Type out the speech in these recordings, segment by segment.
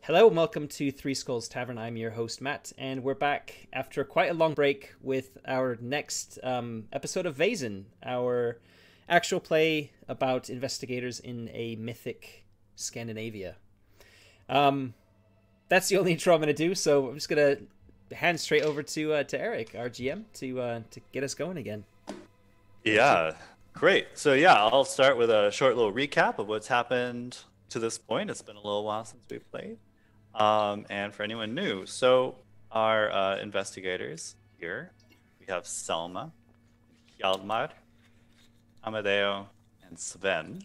Hello and welcome to Three Skulls Tavern. I'm your host Matt, and we're back after quite a long break with our next episode of Vaesen, our actual play about investigators in a mythic Scandinavia. That's the only intro I'm going to do, so I'm just going to hand straight over to Eric, our GM, to get us going again. Yeah, great. So I'll start with a short little recap of what's happened to this point. It's been a little while since we played. And for anyone new, so our investigators here, we have Selma, Hjalmar, Amadeo, and Sven.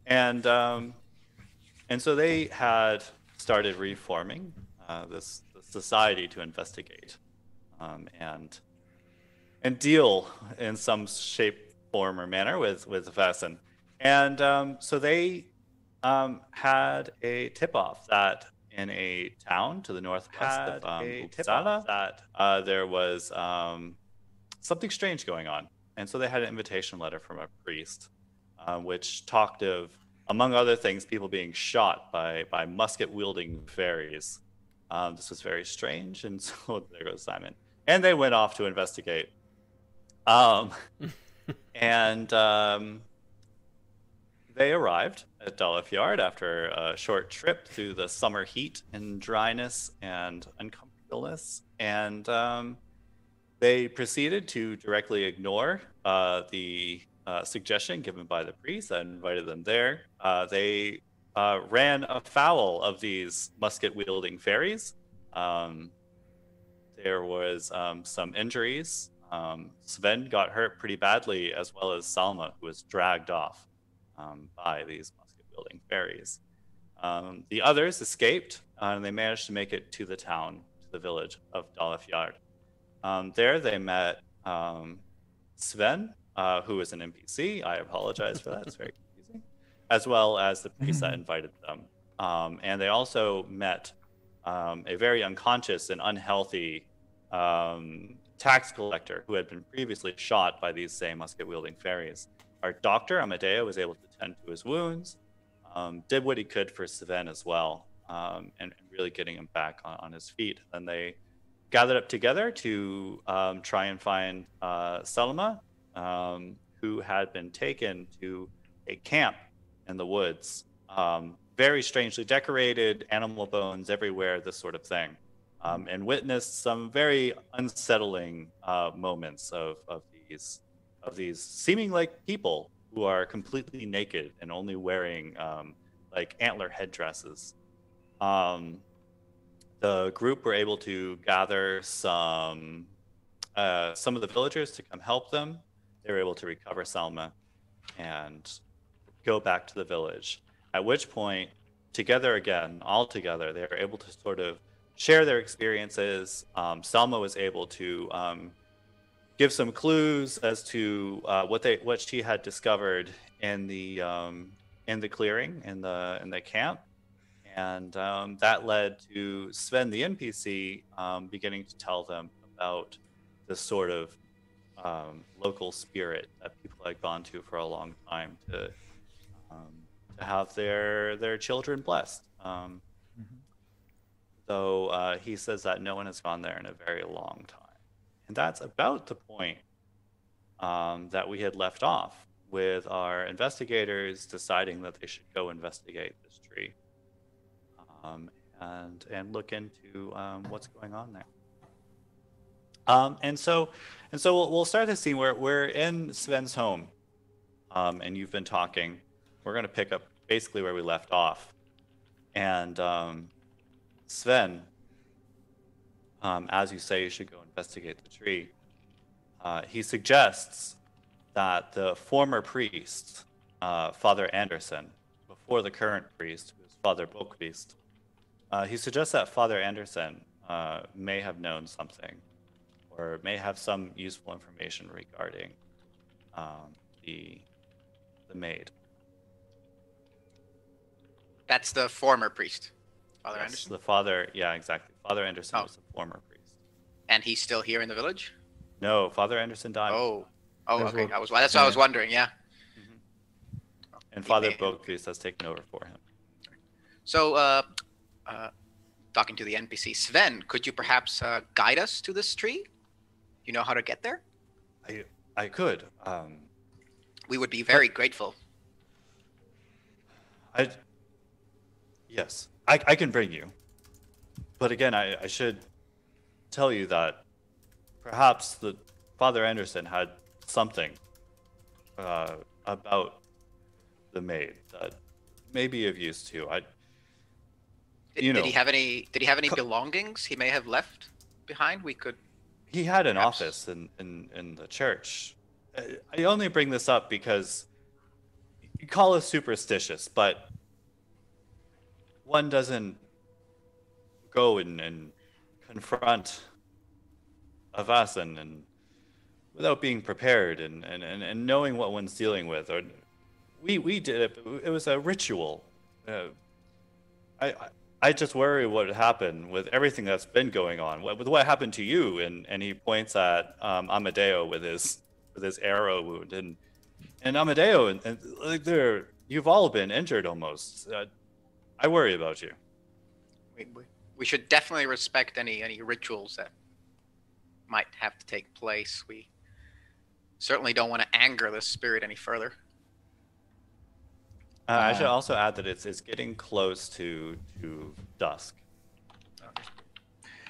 And so they had started reforming this society to investigate and deal in some shape, form, or manner with Vaesen. And so they had a tip-off that in a town to the northwest of Uppsala, that there was something strange going on. And so they had an invitation letter from a priest, which talked of, among other things, people being shot by musket-wielding fairies. This was very strange, and so there goes Simon. And they went off to investigate. And they arrived at Dalafjard after a short trip through the summer heat and dryness and uncomfortableness. And they proceeded to directly ignore the suggestion given by the priest that invited them there. They ran afoul of these musket-wielding fairies. There was some injuries. Sven got hurt pretty badly, as well as Salma, who was dragged off by these musket-wielding fairies. The others escaped, and they managed to make it to the town, to the village of Dalafjard. There they met Sven, who is an NPC. I apologize for that. It's very confusing. As well as the priest that invited them. And they also met a very unconscious and unhealthy tax collector who had been previously shot by these same musket-wielding fairies. Our doctor, Amadeo, was able to tend to his wounds, did what he could for Sven as well, and really getting him back on his feet. And they gathered up together to try and find Selma, who had been taken to a camp in the woods. Very strangely decorated, animal bones everywhere, this sort of thing. And witnessed some very unsettling moments of these seeming like people who are completely naked and only wearing like antler headdresses. The group were able to gather some of the villagers to come help them. They were able to recover Selma and go back to the village. At which point, together again, all together, they were able to sort of share their experiences. Selma was able to give some clues as to what she had discovered in the clearing in the camp, and that led to Sven, the NPC, beginning to tell them about this sort of local spirit that people had gone to for a long time to have their children blessed. Though he says that no one has gone there in a very long time. And that's about the point that we had left off, with our investigators deciding that they should go investigate this tree and look into what's going on there. And so we'll start the scene where we're in Sven's home, and you've been talking. We're going to pick up basically where we left off. And Sven, as you say, you should go investigate the tree. He suggests that the former priest, Father Anderson, before the current priest, who is Father Bokvist, he suggests that Father Anderson may have known something, or may have some useful information regarding the Maid. That's the former priest, Father Yes, Anderson. the father, yeah, exactly. Father Anderson was a former priest. And he's still here in the village? No, Father Anderson died. Oh, There's okay. one- That's what I was wondering. Yeah. And He Father may- Bokvist has taken over for him. So, talking to the NPC. Sven, could you perhaps guide us to this tree? You know how to get there? I could. We would be very grateful. Yes, I can bring you. But again, I should tell you that perhaps the Father Anderson had something about the maid that may be of use to you. Did he have any belongings he may have left behind? We could. He had an perhaps... office in the church. I only bring this up because you call us superstitious, but one doesn't go and confront a Vaesen and without being prepared and knowing what one's dealing with. Or we did it. It was a ritual. I just worry what happened with everything that's been going on. With what happened to you, and he points at Amadeo with his arrow wound, and Amadeo and like you've all been injured almost. I worry about you. We should definitely respect any rituals that might have to take place. We certainly don't want to anger the spirit any further. I should also add that it's getting close to dusk.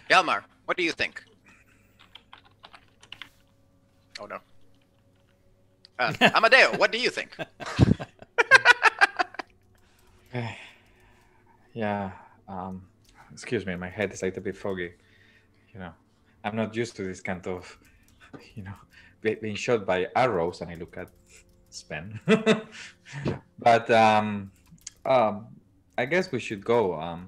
Hjalmar, what do you think? Oh no. Amadeo, what do you think? Yeah. Excuse me, my head is like a bit foggy. You know, I'm not used to this kind of, being shot by arrows, and I look at Sven. But I guess we should go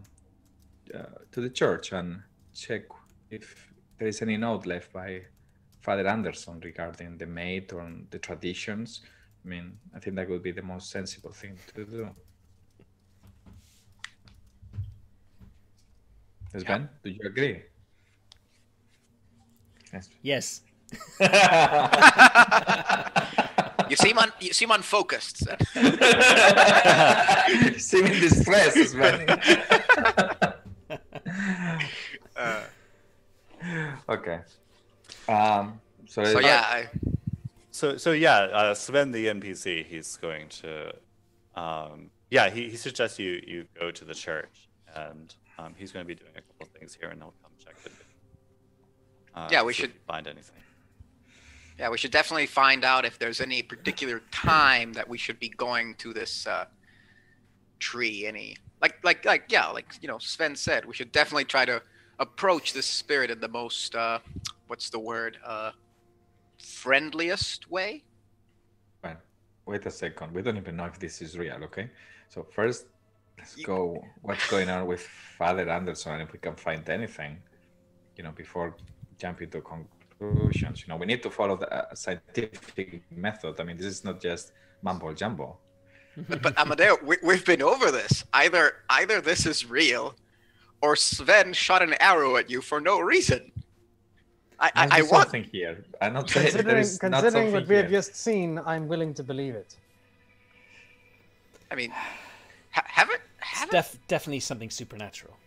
to the church and check if there is any note left by Father Anderson regarding the maid or the traditions. I mean, I think that would be the most sensible thing to do. Sven, do you agree? Yes. You seem unfocused. You seem in distress, Sven. Okay. Sven the NPC, he's going to he suggests you go to the church, and he's going to be doing a couple of things here, and he'll come check it. We should find anything. Yeah, we should definitely find out if there's any particular time that we should be going to this tree. Sven said, we should definitely try to approach this spirit in the most friendliest way. Fine. Wait a second. We don't even know if this is real, okay? So first, let's go. What's going on with Father Anderson, and if we can find anything, before jumping to conclusions. We need to follow the scientific method. I mean, this is not just mumbo jumbo. But Amadeo, we've been over this. Either this is real, or Sven shot an arrow at you for no reason. I want something here. I'm not considering what we have just seen, I'm willing to believe it. I mean, definitely something supernatural.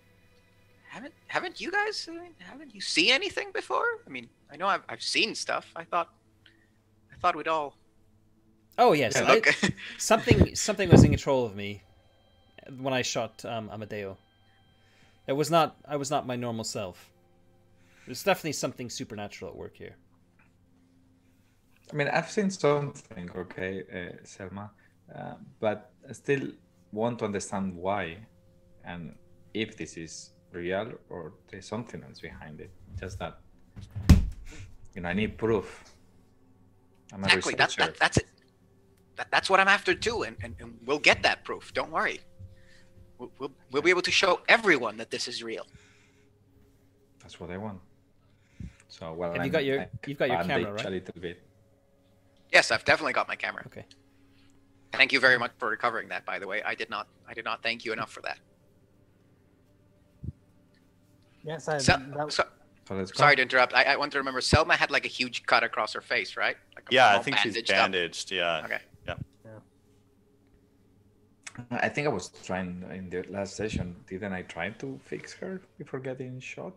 Haven't you guys? Haven't you seen anything before? I mean, I know I've seen stuff. I thought we'd all. Oh yes, yeah, okay. something was in control of me when I shot Amadeo. I was not my normal self. There's definitely something supernatural at work here. I mean, I've seen something, okay, Selma, but I still want to understand why and if this is real or there's something else behind it. Just that, I need proof. I'm exactly. That's it. That's what I'm after too, and we'll get that proof. Don't worry. We'll be able to show everyone that this is real. That's what I want. So you've got your camera, right? A little bit. Yes, I've definitely got my camera. Okay. Thank you very much for recovering that. By the way, I did not thank you enough for that. Yes, sorry to interrupt. I want to remember. Selma had like a huge cut across her face, right? I think she's bandaged. Yeah. Okay. Yeah. I think I was trying in the last session. Didn't I try to fix her before getting shot?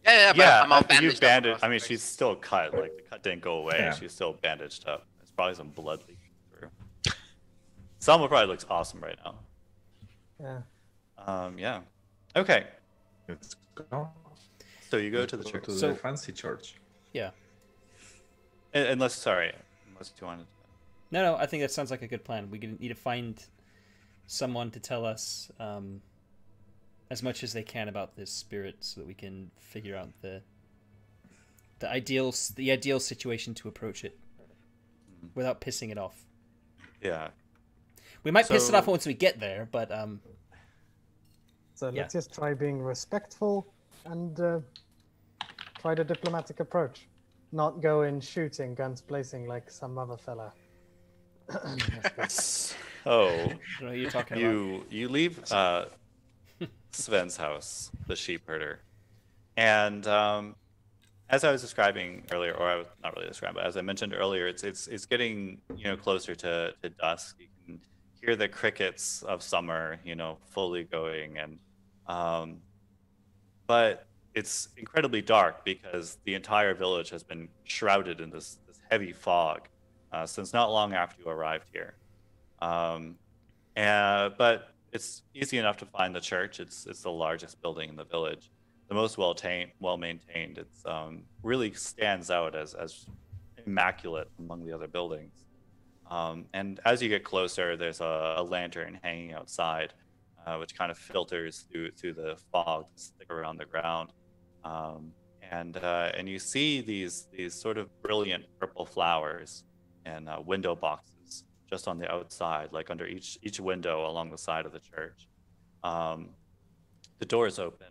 Yeah, but Yeah, I'm all you bandaged up bandaged. across I the mean, face. she's still cut. Like the cut didn't go away. Yeah. She's still bandaged up. There's probably some blood leaking through. Selma probably looks awesome right now. Yeah. Yeah. Okay. Let's go. So you go to the church. To So- the fancy church. Yeah. Unless you wanted. No, I think that sounds like a good plan. We need to find someone to tell us as much as they can about this spirit, so that we can figure out the ideal situation to approach it without pissing it off. Yeah. We might piss it So- off once we get there, but So Yeah. let's just try being respectful and try the diplomatic approach. Not go in shooting, guns blazing like some other fella. So I don't know what you're talking about. you leave Sven's house, the sheep herder, and as I was describing earlier, or I was not really describing, but as I mentioned earlier, it's getting closer to dusk. You can hear the crickets of summer, fully going, and but it's incredibly dark because the entire village has been shrouded in this heavy fog since not long after you arrived here. But it's easy enough to find the church. It's the largest building in the village, the most well maintained. It's really stands out as immaculate among the other buildings. And as you get closer, there's a lantern hanging outside, which kind of filters through the fog that stick around the ground. And you see these sort of brilliant purple flowers and window boxes just on the outside, like under each window along the side of the church. The door is open.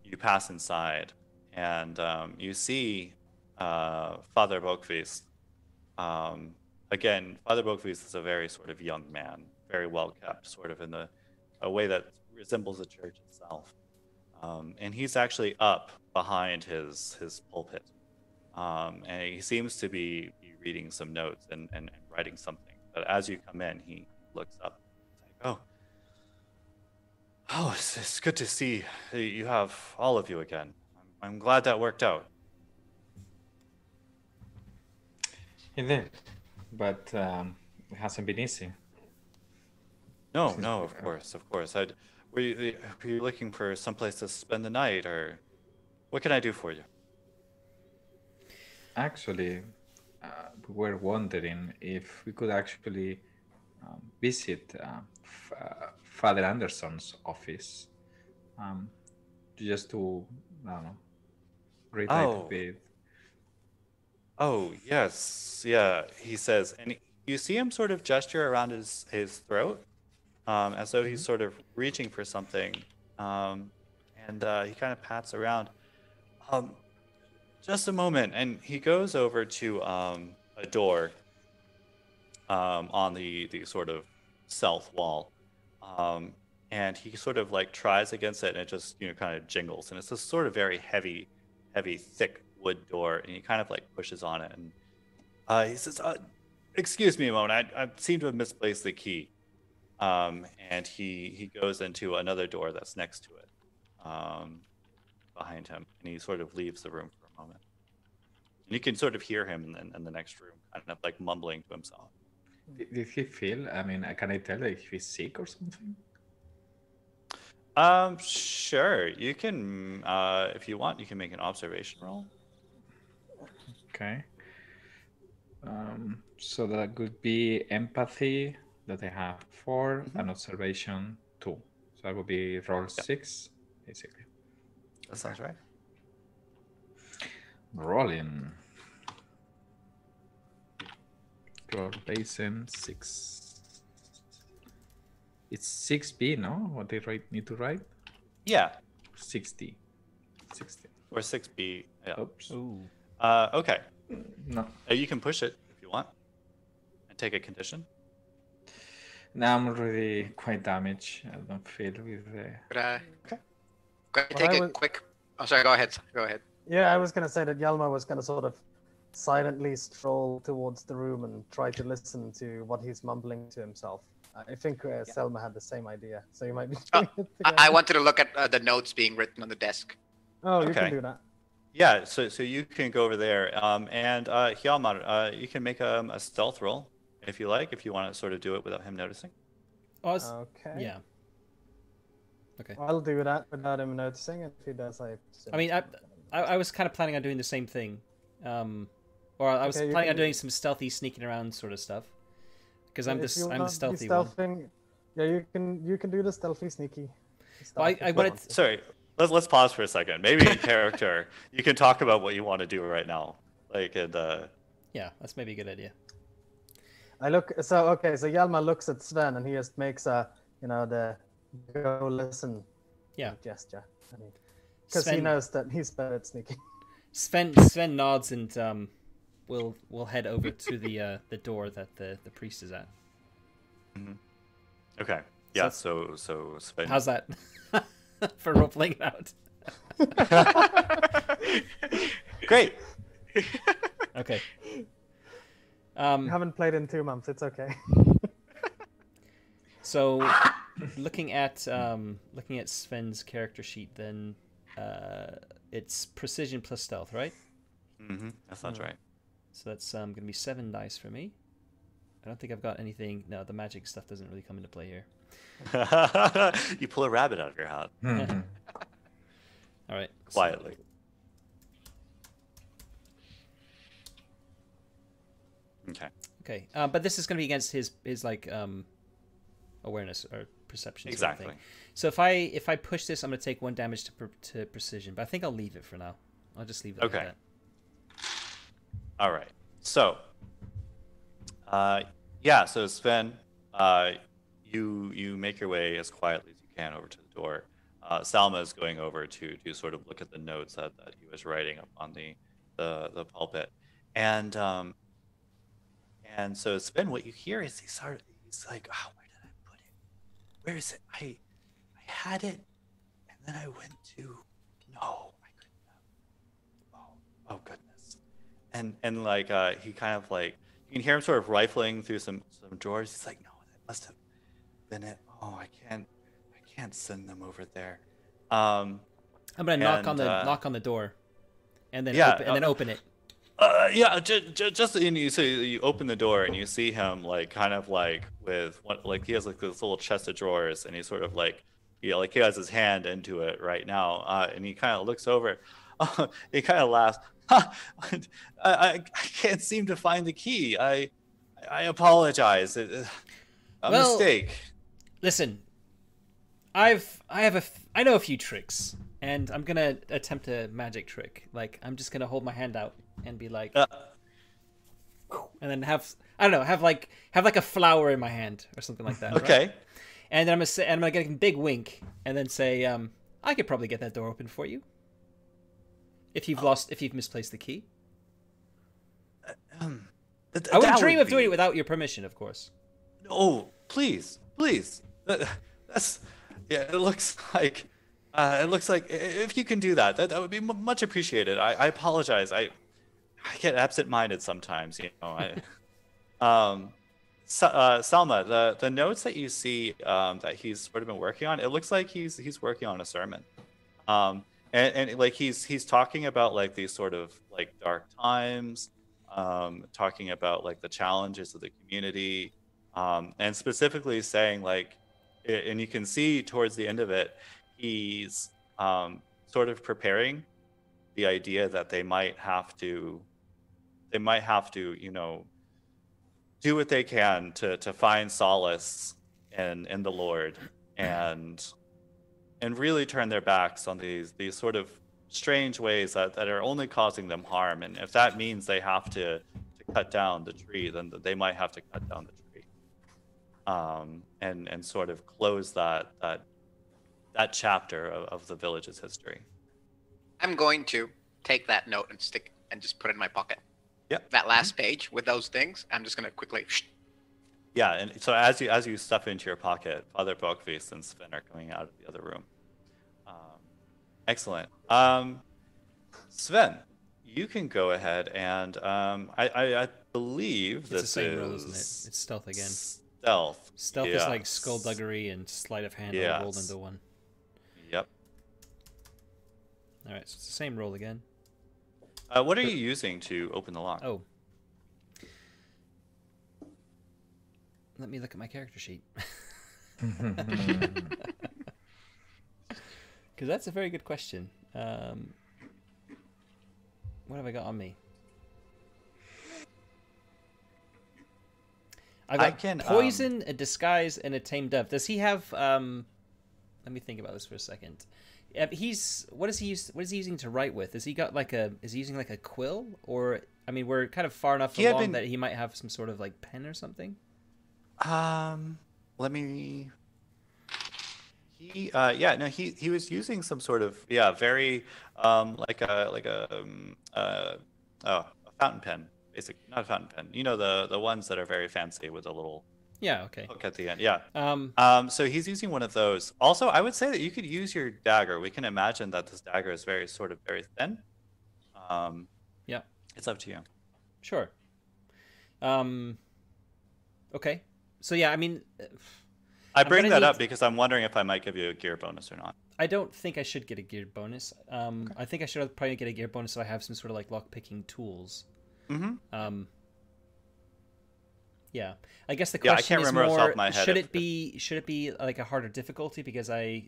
You pass inside, and you see Father Bokvist. Again, Father Bokvist is a very sort of young man, very well kept, sort of in a way that resembles the church itself. And he's actually up behind his pulpit, and he seems to be reading some notes and writing something. But as you come in, he looks up. It's like, oh, it's good to see you have all of you again. I'm glad that worked out. It did, but it hasn't been easy. No, of course. Were you looking for someplace to spend the night, or what can I do for you? Actually, we were wondering if we could actually visit Father Anderson's office, just to, I don't know, read a little bit. Oh, yes. Yeah, he says, and you see him sort of gesture around his throat, as though he's sort of reaching for something, and he kind of pats around. Just a moment, and he goes over to a door on the sort of south wall, and he sort of like tries against it, and it just kind of jingles, and it's this sort of very heavy, thick wood door, and he kind of like pushes on it, and he says, "Excuse me a moment, I seem to have misplaced the key." And he goes into another door that's next to it, behind him, and he sort of leaves the room for a moment. And you can sort of hear him in the next room, kind of like mumbling to himself. Did he feel? I mean, can I tell if he's sick or something? Sure. You can, if you want, you can make an observation roll. Okay. So that could be empathy that I have 4 and observation 2. So that would be roll 6, basically. That sounds right. Rolling. Roll Vaesen 6. It's 6B, no? What they need to write? Yeah. 60. Or 6B. Yeah. Oops. Ooh. Okay. No. You can push it if you want, and take a condition. Now I'm already quite damaged. I don't feel with the... Could I Well, take I a was- quick... Oh, sorry, go ahead. Go ahead. Yeah, I was going to say that Yalma was going to sort of silently stroll towards the room and try to listen to what he's mumbling to himself. I think Selma had the same idea, so you might be Oh, doing it I together. wanted to look at the notes being written on the desk. Oh, you Okay. can do that. Yeah, so you can go over there, and Hjalmar, you can make a stealth roll if you like, if you want to sort of do it without him noticing. Oh, Okay. yeah. Okay. I'll do that without him noticing, and if he does, I mean, I was kind of planning on doing the same thing, or I was Okay, you planning on can- doing some stealthy sneaking around sort of stuff, because I'm If you the wanna be stealthy one. stealthing, yeah, you can do the stealthy sneaky. Well, I stuff if you wanted- want to. Sorry, let's pause for a second. Maybe in character, you can talk about what you want to do right now, like and Yeah, that's maybe a good idea. So Hjalmar looks at Sven and he just makes the go listen Yeah. gesture. Because he Sven- knows that he's better at sneaking. Sven nods and we'll head over to the door that the priest is at. okay, yeah. So Sven. How's that for role playing it out? Great. Okay. You haven't played in 2 months. It's okay. So, looking at Sven's character sheet, then it's precision plus stealth, right? That sounds right. So that's going to be 7 dice for me. I don't think I've got anything. No, the magic stuff doesn't really come into play here. You pull a rabbit out of your hat All right. so- quietly. Okay. Okay, but this is going to be against his like awareness or perception. sort of Exactly. thing. So if I push this, I'm going to take 1 damage to precision. But I think I'll leave it for now. I'll just leave it Okay. like that. All right. So, yeah. So Sven, you make your way as quietly as you can over to the door. Salma is going over to sort of look at the notes that he was writing up on the pulpit, and so Sven, what you hear is he's like, oh, where did I put it? Where is it? I had it, and then I went to no, I couldn't. Oh goodness. And like he kind of like you can hear him sort of rifling through some drawers. He's like, no, that must have been it. Oh, I can't send them over there. I'm going to knock on the door, and then open it. Yeah, just so you open the door and you see him like kind of like with what like he has like this little chest of drawers and he's sort of like he has his hand into it right now and he kind of looks over. He kind of laughs. I can't seem to find the key. I apologize. A mistake. Listen, I know a few tricks, and I'm gonna attempt a magic trick. Like I'm just gonna hold my hand out and be like, and then have like a flower in my hand or something like that. Okay. Right? And then I'm gonna get a big wink and then say, I could probably get that door open for you. If you've misplaced the key. I wouldn't dream of doing it without your permission, of course. Oh, please. That's yeah. It looks like if you can do that, that would be much appreciated. I apologize. I get absent-minded sometimes, you know. Salma, the notes that you see that he's sort of been working on, it looks like he's working on a sermon. And like he's talking about like these sort of like dark times, talking about like the challenges of the community, and specifically saying like, and you can see towards the end of it, he's sort of preparing the idea that they might have to, you know, do what they can to find solace in the Lord and really turn their backs on these sort of strange ways that are only causing them harm. And if that means they have to cut down the tree, then they might have to cut down the tree. And sort of close that chapter of the village's history. I'm going to take that note and just put it in my pocket. Yep. That last page with those things, I'm just gonna quickly. Yeah, and so as you stuff into your pocket, Father Bokvis and Sven are coming out of the other room. Excellent. Sven, you can go ahead and I believe It's the this same is roll, isn't it? It's stealth again. Stealth. Stealth is like skullduggery and sleight of hand all rolled into one. Yep. All right, so it's the same roll again. What are you using to open the lock? Oh. Let me look at my character sheet. Because that's a very good question. What have I got on me? I got poison, a disguise, and a tamed dove. Does he have? Let me think about this for a second. What is he using to write with? Is he using like a quill, or I mean, we're kind of far enough along that he might have some sort of like pen or something. Let me. He was using some sort of very a fountain pen, basically. Not a fountain pen, you know, the ones that are very fancy with a little hook at the end. So he's using one of those. Also, I would say that you could use your dagger. We can imagine that this dagger is very thin. It's up to you. Sure. Okay, so yeah, I mean, I bring that up because I'm wondering if I might give you a gear bonus or not. I don't think I should get a gear bonus. Okay. I think I should probably get a gear bonus so I have some sort of like lock-picking tools. Mm-hmm. Yeah. I guess the question is more, should it be like a harder difficulty, because I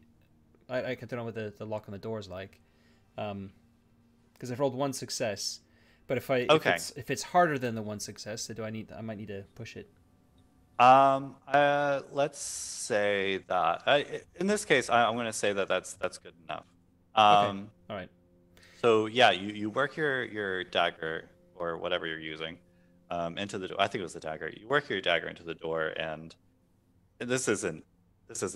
don't know what the lock on the door is like. Because I've rolled one success, but if it's harder than the one success, then I might need to push it. Let's say that in this case, I'm going to say that that's good enough. Okay. All right. So yeah, you work your dagger or whatever you're using into the door. I think it was the dagger. You work your dagger into the door, and this isn't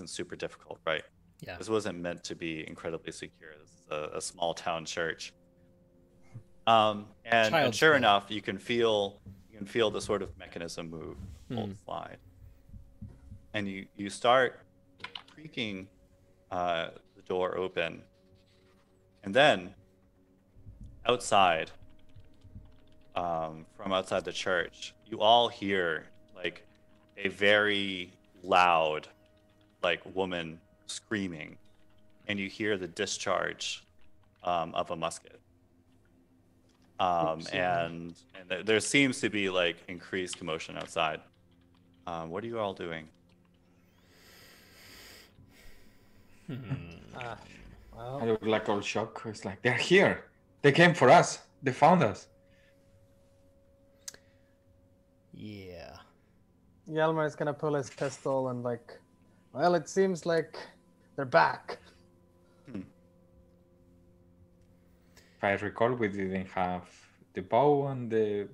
super difficult, right? Yeah. This wasn't meant to be incredibly secure. This is a small town church. And sure enough, you can feel the sort of mechanism move, slide, and you start creaking the door open, and then outside, from outside the church, you all hear like a very loud, like woman screaming, and you hear the discharge of a musket. And there seems to be like increased commotion outside. What are you all doing? I look like all shocked. It's like, they're here. They came for us. They found us. Yeah. Yelmer is gonna pull his pistol and like, well, it seems like they're back. If I recall, we didn't have the bow and the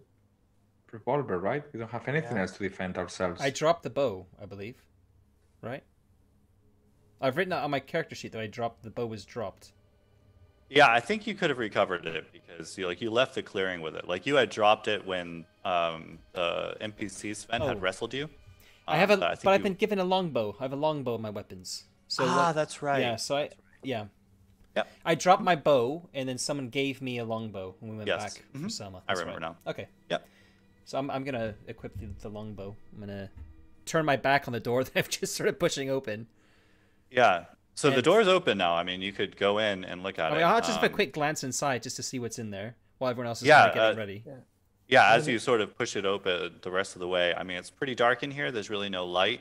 revolver, right? We don't have anything else to defend ourselves. I dropped the bow, I believe. Right? I've written out on my character sheet that the bow was dropped. Yeah, I think you could have recovered it because you left the clearing with it. Like you had dropped it when the NPC Sven had wrestled you. I've been given a longbow. I have a longbow in my weapons. So that's right. Yeah, so Yep. I dropped my bow, and then someone gave me a longbow when we went back for Selma. I remember now. Okay. Yep. So I'm gonna equip the longbow. I'm gonna turn my back on the door that I've just started pushing open. Yeah. So the door's open now. I mean, you could go in and look at it. I'll just have a quick glance inside just to see what's in there while everyone else is kind of getting ready. Yeah, as you sort of push it open the rest of the way. I mean, it's pretty dark in here. There's really no light.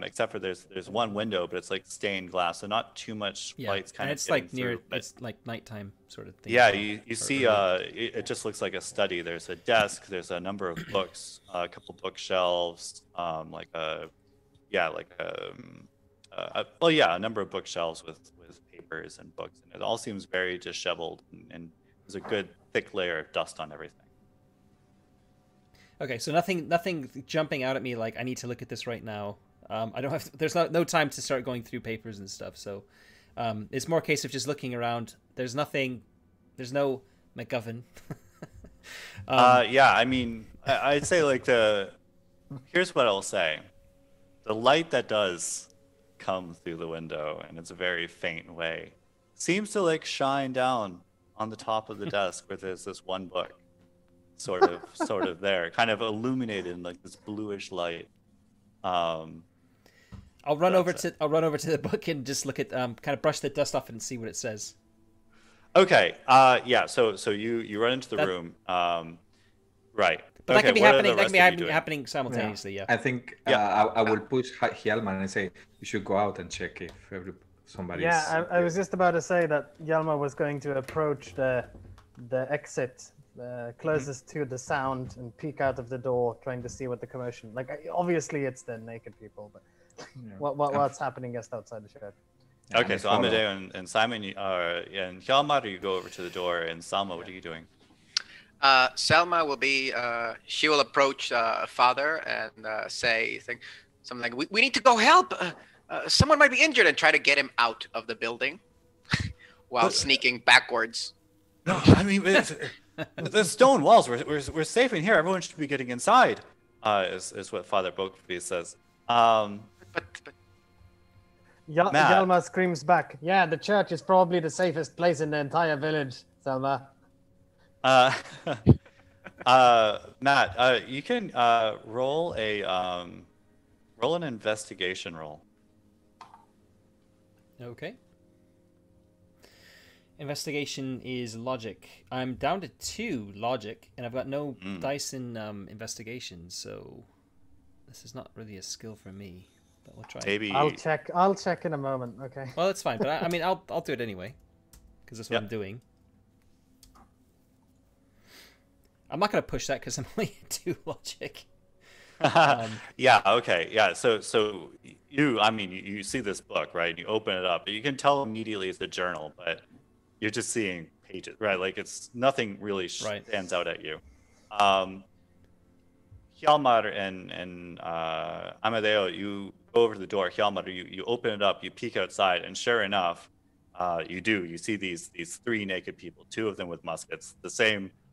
Except for there's one window, but it's like stained glass, so not too much light's kind of. It's like it's like nighttime sort of thing. Yeah, you see, it just looks like a study. There's a desk, there's a number of books, a couple bookshelves, a number of bookshelves with papers and books, and it all seems very disheveled, and there's a good thick layer of dust on everything. Okay, so nothing jumping out at me like I need to look at this right now. I don't have. There's no time to start going through papers and stuff. So it's more a case of just looking around. There's nothing. There's no MacGuffin. I mean, I'd say like here's what I'll say. The light that does come through the window, and it's a very faint way, seems to like shine down on the top of the desk where there's this one book, sort of there, kind of illuminated in like this bluish light. I'll run over to the book and just look at kind of brush the dust off it and see what it says. Okay. Yeah. So you run into the room. Right. But that can be happening. That can be happening simultaneously. Yeah. I think I will push Hjalmar and say you should go out and check if somebody's. Yeah, I was just about to say that Hjalmar was going to approach the exit closest to the sound and peek out of the door, trying to see what the commotion. Like, obviously it's the naked people, but what's happening just outside the shed? Okay, so Amadeo and Simon and Hjalmar, you go over to the door, and Salma, what are you doing? Selma will be. She will approach Father and say something like, "We need to go help. Someone might be injured," and try to get him out of the building while sneaking backwards. No, I mean the stone walls. We're safe in here. Everyone should be getting inside. Is what Father Bokvi says. But Hjalmar screams back, "Yeah, the church is probably the safest place in the entire village, Selma." Matt, you can roll an investigation roll. Okay. Investigation is logic. I'm down to 2 logic, and I've got no dice in investigation, so this is not really a skill for me. But we'll try. Maybe I'll check in a moment. Okay. Well, that's fine, but I mean, I'll do it anyway, because that's what I'm doing. I'm not going to push that because I'm only 2 logic. Yeah. Okay. Yeah. So you see this book, right? You open it up. You can tell immediately it's a journal, but you're just seeing pages, right? Like it's nothing really stands out at you. Hjalmar and Amadeo, you go over to the door. Hjalmar, you open it up. You peek outside, and sure enough, you see these 3 naked people. 2 of them with muskets. The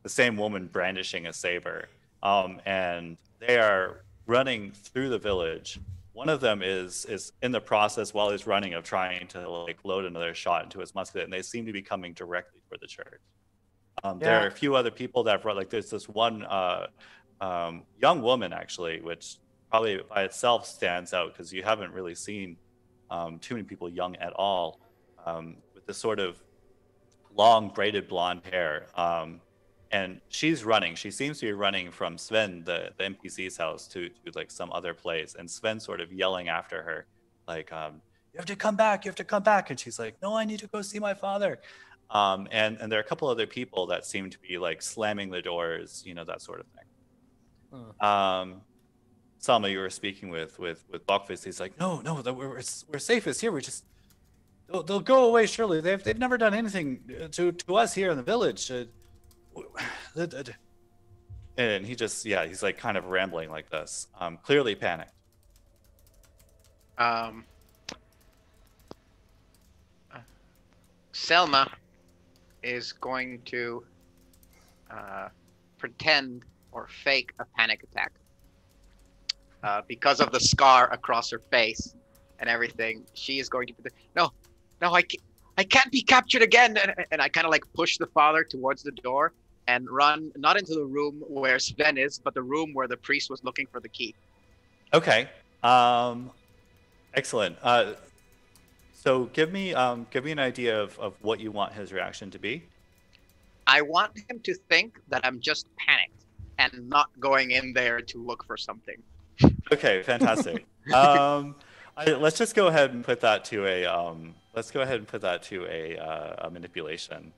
same woman brandishing a saber, and they are running through the village. One of them is in the process while he's running of trying to like load another shot into his musket, and they seem to be coming directly for the church. There are a few other people that have run. Like there's this one young woman actually, which probably by itself stands out because you haven't really seen too many people young at all, with this sort of long braided blonde hair. And she's running. She seems to be running from Sven, the NPC's house, to like some other place. And Sven's sort of yelling after her, like, "You have to come back! You have to come back!" And she's like, "No, I need to go see my father." And there are a couple other people that seem to be like slamming the doors, that sort of thing. Salma, you were speaking with Bokvis. He's like, "No, we're safest here. They'll go away surely. They've never done anything to us here in the village." And he's like kind of rambling like this, clearly panicked. Selma is going to pretend or fake a panic attack because of the scar across her face and everything. She is going to no, I can't be captured again. And I kind of like push the father towards the door and run not into the room where Sven is, but the room where the priest was looking for the key. Okay. Excellent. So give me an idea of what you want his reaction to be. I want him to think that I'm just panicked and not going in there to look for something. Okay, fantastic. Let's just go ahead and put that to a manipulation.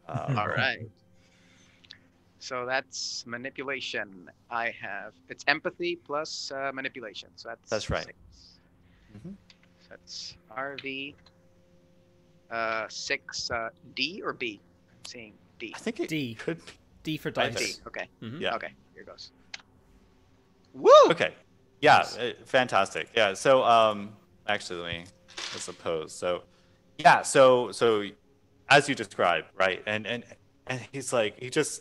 All right. So that's manipulation. It's empathy plus manipulation. So that's right. 6. So that's RV 6 D or B? I'm seeing D. I think it D. could be D for dice. D. Okay. Yeah. Okay. Here goes. Woo! Okay. Yeah. Fantastic. Yeah. So actually, let's oppose. So yeah. So as you described, right? And he's like he's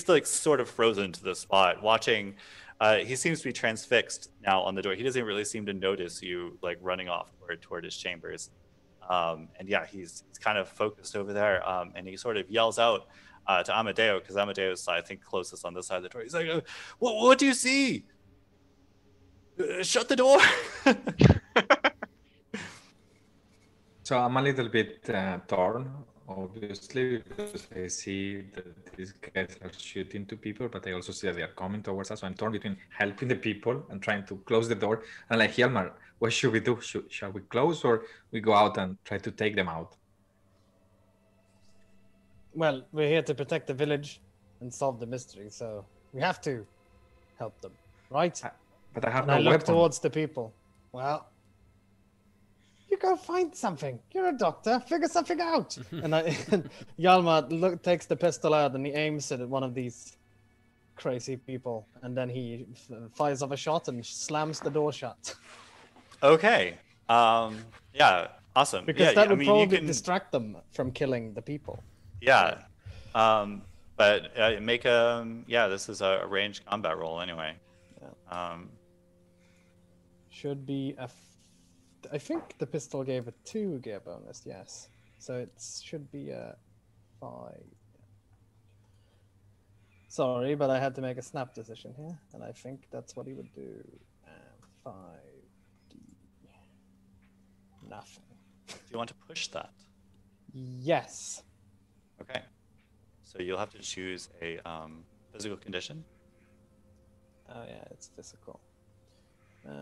like sort of frozen to the spot, watching. He seems to be transfixed now on the door. He doesn't really seem to notice you like running off toward his chambers. And yeah, he's kind of focused over there. And he sort of yells out to Amadeo, because Amadeo's, I think, closest on this side of the door. He's like, what do you see? Shut the door. So I'm a little bit torn, obviously, because I see that these guys are shooting to people, but I also see that they are coming towards us. So I'm torn between helping the people and trying to close the door. And like, Hjalmar, what should we do? Shall we close or we go out and try to take them out? Well, we're here to protect the village and solve the mystery, so we have to help them, right? But I have And no I look weapon. towards the people. Well, you go find something. You're a doctor. Figure something out. And Hjalmar takes the pistol out and he aims it at one of these crazy people, and then he fires off a shot and slams the door shut. Okay. Yeah. Awesome. Because yeah, that would I mean, probably you can, distract them from killing the people. Yeah. But make a yeah. This is a ranged combat roll anyway. Yeah. Should be I think the pistol gave a 2 gear bonus. Yes. So it should be a 5. Sorry, but I had to make a snap decision here, and I think that's what he would do. 5D. Nothing. Do you want to push that? Yes. Okay. So you'll have to choose a physical condition. Oh yeah, it's physical.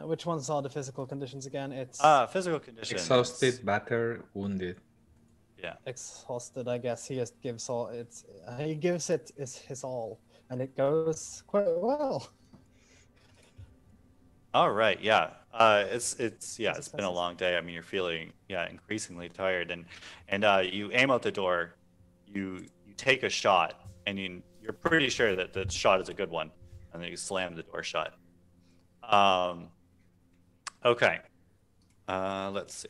Which ones are the physical conditions again? It's Physical condition. Exhausted, battered, wounded. Yeah. exhausted. I guess he just gives all. He gives it his all, and it goes quite well. All right. Yeah. It's That's been a expensive. long day. I mean, you're feeling increasingly tired, and you aim out the door, you take a shot, and you're pretty sure that the shot is a good one, and then you slam the door shut. Okay. Let's see.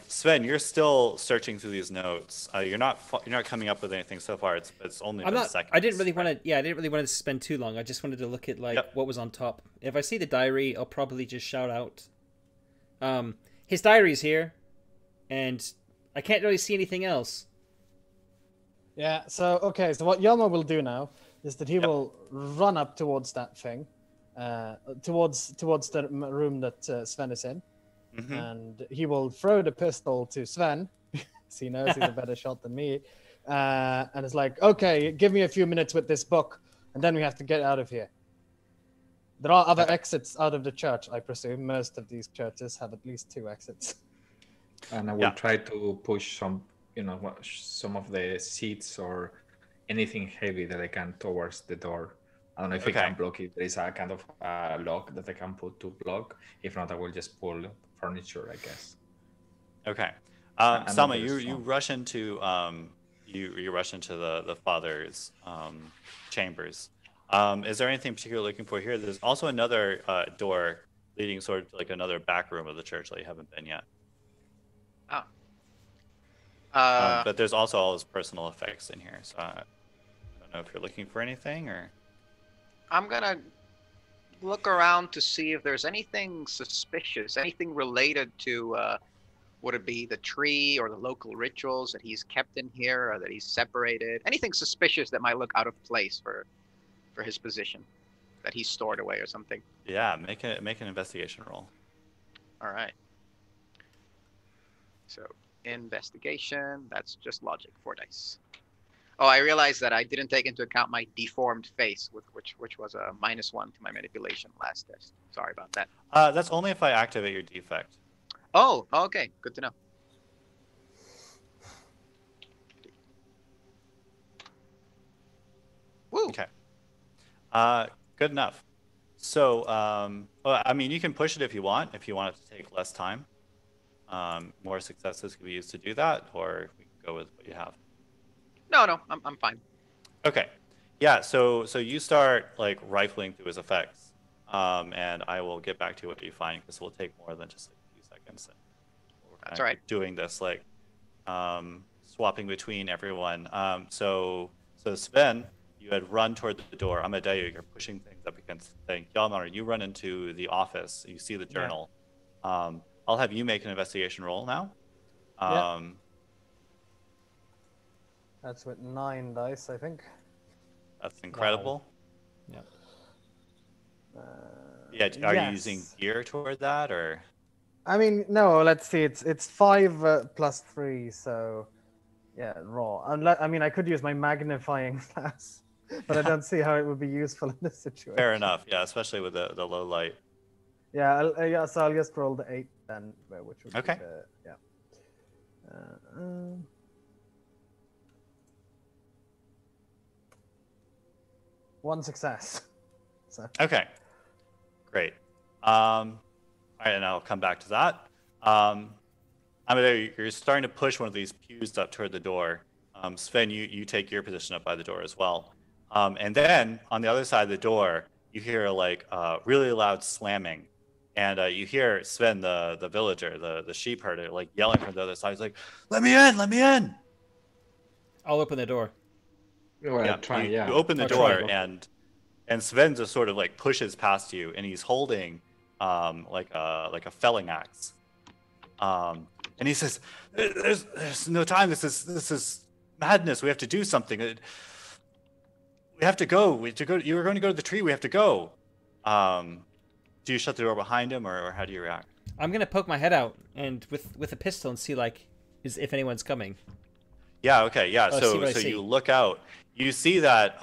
Sven, you're still searching through these notes. You're not coming up with anything so far. It's only been seconds. I didn't really want right? to. Yeah, I didn't really want to spend too long. I just wanted to look at what was on top. If I see the diary, I'll probably just shout out. His diary's here, and I can't really see anything else. Yeah. So okay. So what Yelma will do now is that he Yep. will run up towards that thing, towards the room that Sven is in, and he will throw the pistol to Sven. So he knows he's a better shot than me, and it's like, okay, give me a few minutes with this book, and then we have to get out of here. There are other exits out of the church, I presume. Most of these churches have at least 2 exits. And I will try to push some of the seats or anything heavy that I can towards the door. I don't know if I can block it. There is a kind of lock that I can put to block. If not, I will just pull furniture, I guess. Okay. I'm not Salma, very you strong. rush into you rush into the father's chambers. Is there anything particular you're looking for here? There's also another door leading sort of to like another back room of the church that you haven't been yet. But there's also all his personal effects in here. So I don't know if you're looking for anything or. I'm gonna look around to see if there's anything suspicious, anything related to would it be the tree or the local rituals that he's kept in here or that he's separated? Anything suspicious that might look out of place for his position, that he's stored away or something. Yeah, make an investigation roll. All right. So investigation, that's just logic, 4 dice. Oh, I realized that I didn't take into account my deformed face, which was a -1 to my manipulation last test. Sorry about that. That's only if I activate your defect. Oh, okay. Good to know. Woo. Okay. Good enough. So, well, I mean, you can push it if you want. If you want it to take less time, more successes could be used to do that, or we can go with what you have. No, I'm fine. Okay. Yeah. So you start like rifling through his effects, and I will get back to you what you find because it will take more than just like a few seconds. And we're That's kind all of right. doing this like swapping between everyone. So Sven, you had run toward the door. Amadeo, you're pushing things up against the thing. Hjalmar, you run into the office. You see the journal. I'll have you make an investigation roll now. That's with 9 dice, I think. That's incredible. Yeah. Yeah, are you using Yes. gear toward that, or? I mean, no. Let's see. It's 5 plus 3, so yeah, raw. Unless, I mean, I could use my magnifying glass, but I don't see how it would be useful in this situation. Fair enough. Yeah, especially with the low light. Yeah, yeah. So I'll just roll the 8 then, which would Okay. be the yeah. One success. So. Okay. Great. All right, and I'll come back to that. You're starting to push one of these pews up toward the door. Sven, you take your position up by the door as well. And then on the other side of the door, you hear like really loud slamming. And you hear Sven, the villager, the sheep herder, like yelling from the other side. He's like, "Let me in! Let me in!" I'll open the door. Well, You open the door, and Sven just sort of like pushes past you, and he's holding like a felling axe. And he says, "There's no time. This is madness. We have to do something. We have to go. You were going to go to the tree. We have to go." Do you shut the door behind him, or how do you react? I'm gonna poke my head out and with a pistol and see like if anyone's coming. Yeah. Okay. Yeah. So see. you look out. You see that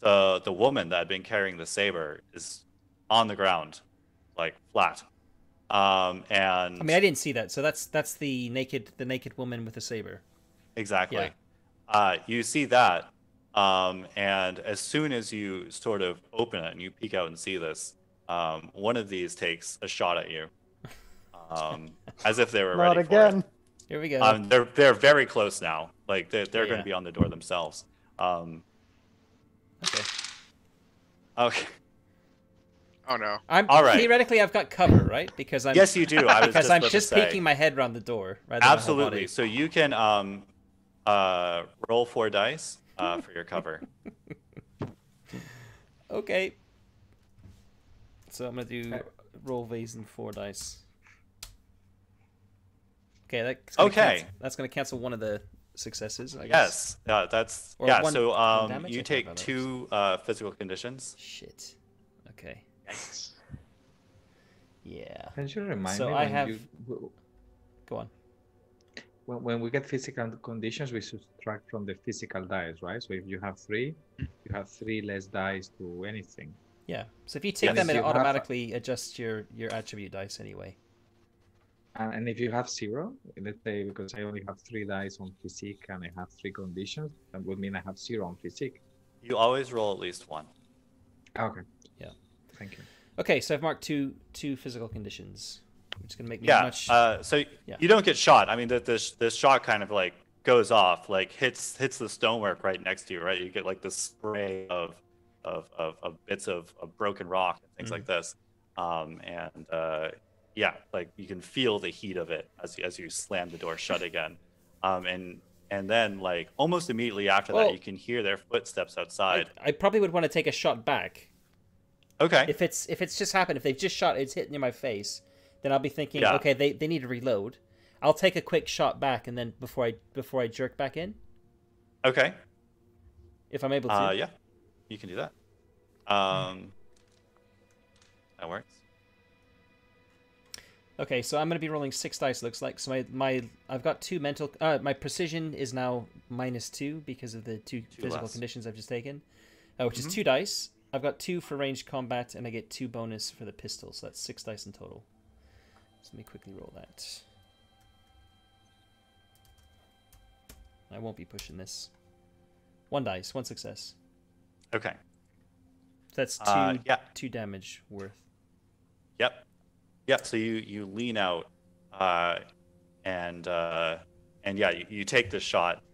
the woman that had been carrying the saber is on the ground, like flat. And I mean, I didn't see that. So that's the naked woman with the saber. Exactly. Yeah. You see that, and as soon as you sort of open it and you peek out and see this, one of these takes a shot at you, as if they were Not ready again. for it. Here we go. They're very close now. Like they're going Yeah. to be on the door themselves. Okay. Okay. Oh no. All right. Theoretically, I've got cover, right? Because I'm Yes, you do. I was because I'm about to just say. peeking my head around the door. Rather than my whole Absolutely. body. So you can roll 4 dice for your cover. Okay. So I'm gonna do roll Vaesen 4 dice. Okay, that's gonna cancel one of the successes, I guess. Yes, that's Or yeah. one So damage, you I take can't 2 physical conditions. Shit. Okay. Yikes. Yeah. Can you remind So me I when have. you, Go on. when we get physical conditions, we subtract from the physical dice, right? So if you have 3, you have 3 less dice to anything. Yeah. So if you take Yes. them, If it you have- automatically adjusts your attribute dice anyway. And if you have 0, let's say because I only have 3 dice on physique and I have 3 conditions, that would mean I have 0 on physique. You always roll at least 1. Okay. Yeah. Thank you. Okay, so I've marked two physical conditions, which is gonna make me Yeah. much. So Yeah. you don't get shot. I mean, this shot kind of like goes off, like hits the stonework right next to you, right? You get like this spray of bits of broken rock and things like this, and yeah, like you can feel the heat of it as you slam the door shut again, and then like almost immediately after Well, that, you can hear their footsteps outside. I probably would want to take a shot back. Okay. If it's just happened, if they've just shot, it's hit near my face, then I'll be thinking, Yeah. okay, they need to reload. I'll take a quick shot back, and then before I jerk back in, Okay. if I'm able to. Yeah, you can do that. That works. Okay, so I'm gonna be rolling 6 dice. Looks like so I've got 2 mental. My precision is now -2 because of the 2 physical less. conditions I've just taken, which is 2 dice. I've got 2 for ranged combat, and I get 2 bonus for the pistol, so that's 6 dice in total. So let me quickly roll that. I won't be pushing this. 1 dice, 1 success. Okay. So that's 2 yeah. 2 damage worth. Yep. Yep. So you lean out, and yeah, you take the shot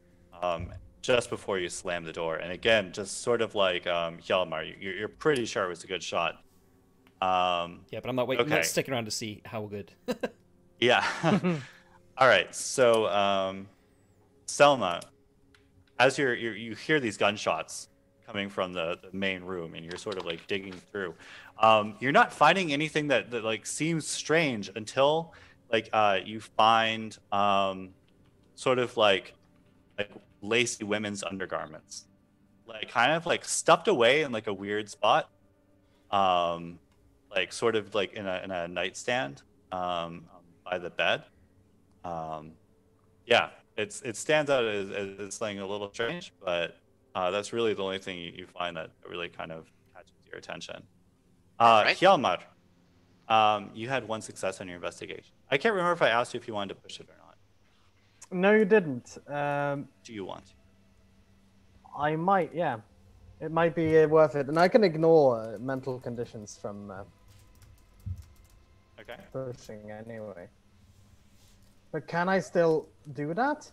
just before you slam the door. And again, just sort of like Hjalmar, you're pretty sure it was a good shot. Yeah, but I'm not waiting. I'm Okay. not sticking around to see how good. Yeah. All right. So Selma, as you hear these gunshots coming from the main room, and you're sort of like digging through. You're not finding anything that like seems strange until like you find sort of like lacy women's undergarments, like kind of like stuffed away in like a weird spot, like sort of like in a nightstand by the bed. Yeah, it stands out as something a little strange, but that's really the only thing you find that really kind of catches your attention. Right. Hjalmar, you had one success on your investigation. I can't remember if I asked you if you wanted to push it or not. No, you didn't. Do you want to? I might, yeah. It might be worth it. And I can ignore mental conditions from Okay. pushing anyway. But can I still do that?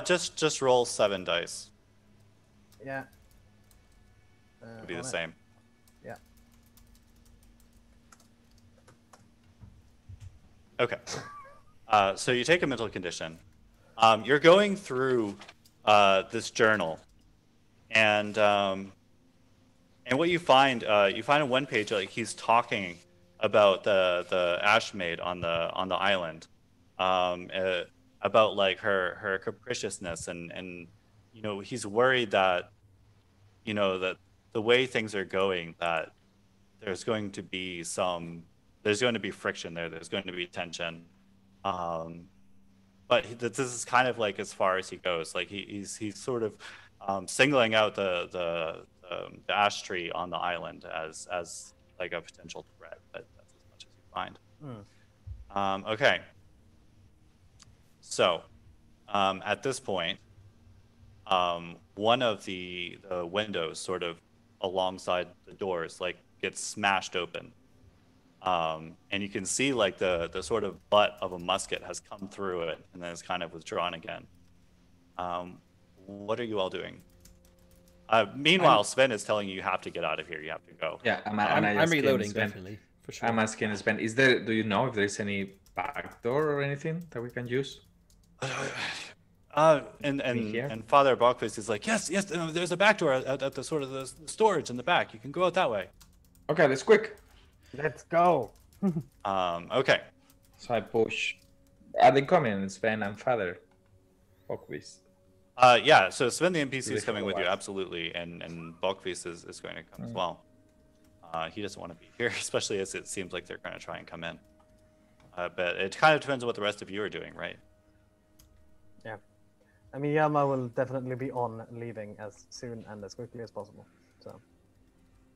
Just roll 7 dice. Yeah. It'd be the on it. same. Yeah. Okay. So you take a mental condition. You're going through this journal, and what you find on one page, like he's talking about the Ash Maid on the island, about like her capriciousness, and you know, he's worried that, you know, that the way things are going, that there's going to be friction there. There's going to be tension. But this is kind of like as far as he goes. Like he's sort of singling out the ash tree on the island as like a potential threat. But that's as much as you find. Okay. So at this point, one of the windows, sort of alongside the doors, like gets smashed open. And you can see like the sort of butt of a musket has come through it and then it's kind of withdrawn again. What are you all doing? Meanwhile, Sven is telling you have to get out of here. You have to go. Yeah, I'm reloading, definitely, for sure. I'm asking Sven, do you know if there's any back door or anything that we can use? And Father Brockfist is like, yes, there's a back door at the sort of the storage in the back. You can go out that way. Okay, let's quick. Let's go. Okay. So I push. Are they coming? Sven and Father Brockfist. Yeah, so Sven the NPC is coming with you, Otherwise. absolutely, and Bulkfeast is going to come as well. He doesn't want to be here, especially as it seems like they're going to try and come in. But it kind of depends on what the rest of you are doing, right? Yeah. I mean, Yama will definitely be on leaving as soon and as quickly as possible. So.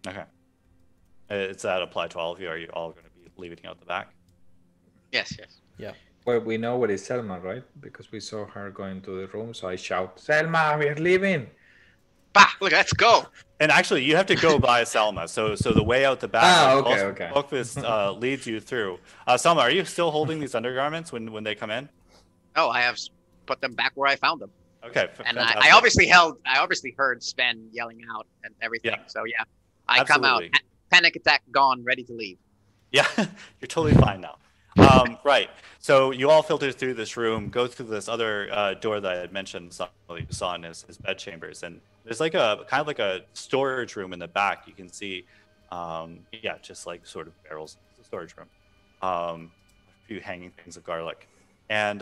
Okay. It's that apply to all of you? Are you all going to be leaving out the back? Yes. Yeah. Well, we know where is Selma, right? Because we saw her going to the room, so I shout, Selma, we're leaving! Bah, look, let's go. And actually, you have to go by Selma. So the way out the back, okay. Bulkfist leads you through. Selma, are you still holding these undergarments when they come in? Oh, I have put them back where I found them. Okay. And fantastic. I obviously heard Sven yelling out and everything. Yeah. So yeah, I come out, Absolutely. panic attack gone, ready to leave. Yeah, you're totally fine now. Right. So you all filter through this room, go through this other door that I had mentioned, you saw in his bed chambers, and there's like a kind of like a storage room in the back. You can see, just like sort of barrels. It's a storage room. A few hanging things of garlic, and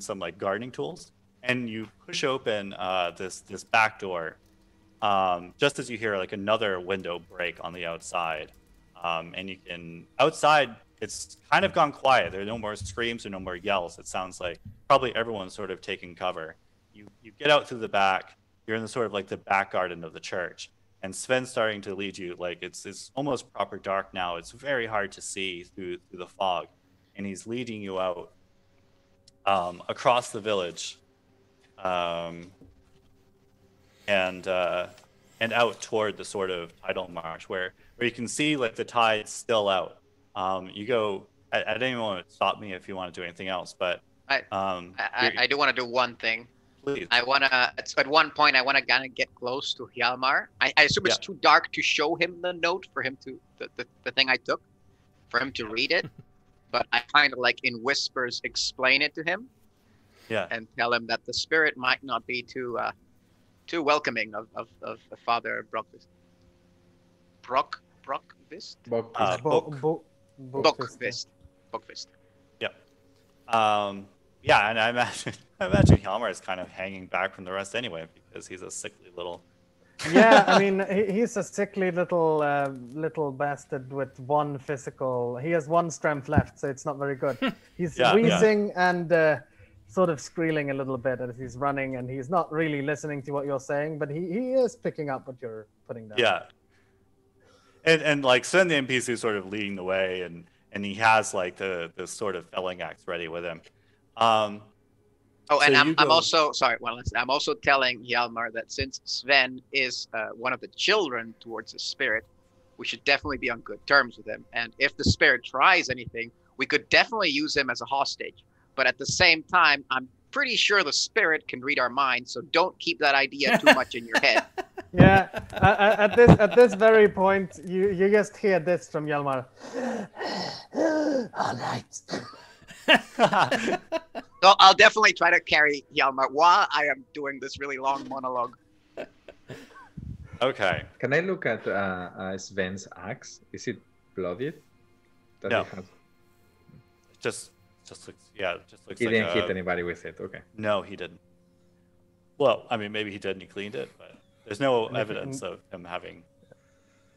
some like gardening tools. And you push open this back door, just as you hear like another window break on the outside. And you can outside. It's kind of gone quiet. There are no more screams or no more yells. It sounds like probably everyone's sort of taking cover. You get out through the back. You're in the sort of like the back garden of the church, and Sven's starting to lead you. Like it's almost proper dark now. It's very hard to see through the fog, and he's leading you out across the village, and out toward the sort of tidal marsh where you can see like the tide's still out. You go at any moment. Stop me if you want to do anything else. But I do want to do one thing. please. I want to, at one point, I want to kind of get close to Hjalmar. I assume it's too dark to show him the note for him to, the thing I took, for him to read it. But I kind of like in whispers explain it to him. Yeah. And tell him that the spirit might not be too welcoming of Father Brockfist. Brockfist? Brockfist. Yep. And I imagine Hjalmar is kind of hanging back from the rest anyway because he's a sickly little Yeah, I mean, he's a sickly little bastard with one physical. He has one strength left, so it's not very good. He's Yeah, wheezing and sort of squealing a little bit as he's running, and he's not really listening to what you're saying, but he is picking up what you're putting down. Yeah. And like Sven the NPC is sort of leading the way, and he has like the sort of felling axe ready with him. Oh, So and you I'm go- also sorry. Well, I'm also telling Hjalmar that since Sven is one of the children towards the spirit, we should definitely be on good terms with him. And if the spirit tries anything, we could definitely use him as a hostage. But at the same time, I'm pretty sure the spirit can read our minds, so don't keep that idea too much in your head. Yeah, at this very point, you just hear this from Hjalmar. All right. So I'll definitely try to carry Hjalmar while I am doing this really long monologue. Okay. Can I look at Sven's axe? Is it bloodied? Does No. it have... Just looks He like didn't hit anybody with it. Okay. No, he didn't. Well, I mean, maybe he did and he cleaned it, but there's no evidence of him having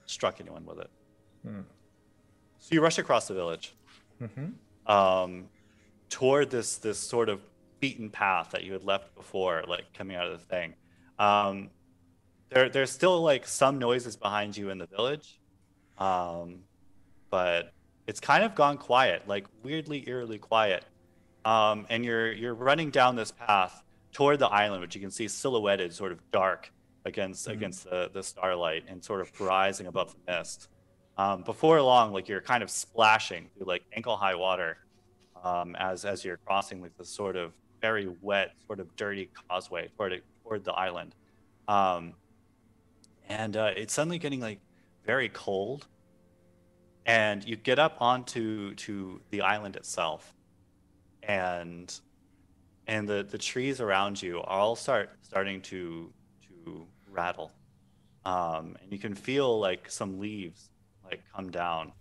struck anyone with it. So you rush across the village, toward this sort of beaten path that you had left before, like coming out of the thing. There's still like some noises behind you in the village, but it's kind of gone quiet, like weirdly, eerily quiet. And you're running down this path toward the island, which you can see silhouetted, sort of dark against the starlight and sort of rising above the mist. Before long, like you're kind of splashing through like ankle-high water as you're crossing like this sort of very wet, sort of dirty causeway toward the island. And it's suddenly getting like very cold. And you get up onto the island itself, and the trees around you are all starting to rattle, and you can feel like some leaves like come down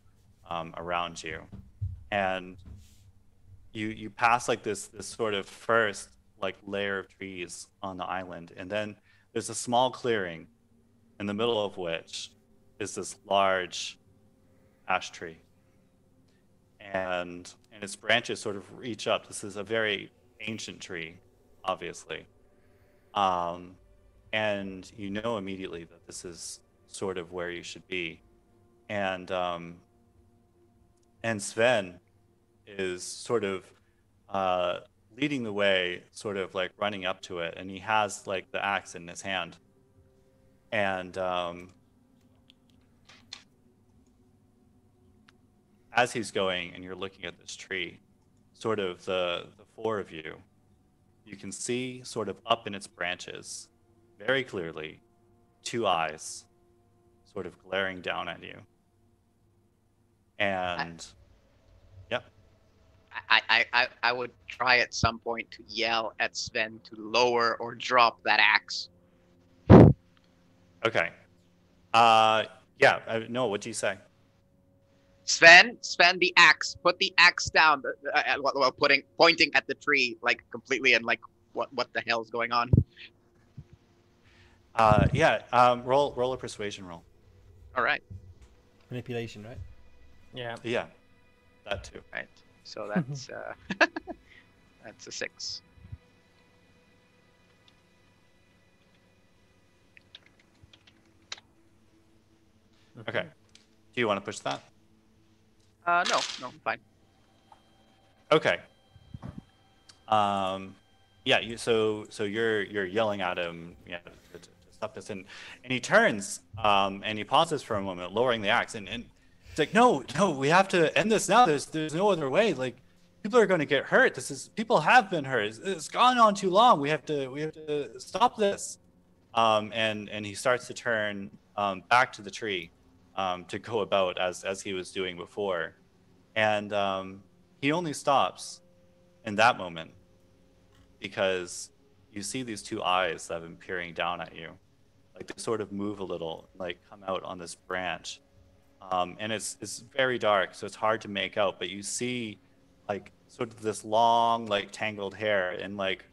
around you, and you pass like this sort of first like layer of trees on the island, and then there's a small clearing in the middle of which is this large ash tree, and its branches sort of reach up. This is a very ancient tree, obviously, and you know immediately that this is sort of where you should be, and Sven is sort of leading the way, sort of like running up to it, and he has like the axe in his hand, and as he's going and you're looking at this tree, sort of the four of you, you can see sort of up in its branches, very clearly, two eyes sort of glaring down at you. And, yep. I would try at some point to yell at Sven to lower or drop that axe. Okay. No, what do you say? Sven, the axe. Put the axe down. While pointing at the tree, like completely, and like, what the hell's going on? Roll a persuasion roll. All right. Manipulation, right? Yeah. Yeah, that too. Right. So that's that's a 6. Okay. Do you want to push that? No, fine. Okay. So you're yelling at him, to stop this, and he turns, and he pauses for a moment, lowering the axe, and it's like, no, we have to end this now. There's no other way. Like, people are going to get hurt. People have been hurt. It's gone on too long. We have to stop this. And he starts to turn back to the tree, to go about as he was doing before, and he only stops in that moment because you see these two eyes that have been peering down at you, like they sort of move a little, like come out on this branch, and it's very dark, so it's hard to make out, but you see like sort of this long, like tangled hair, and like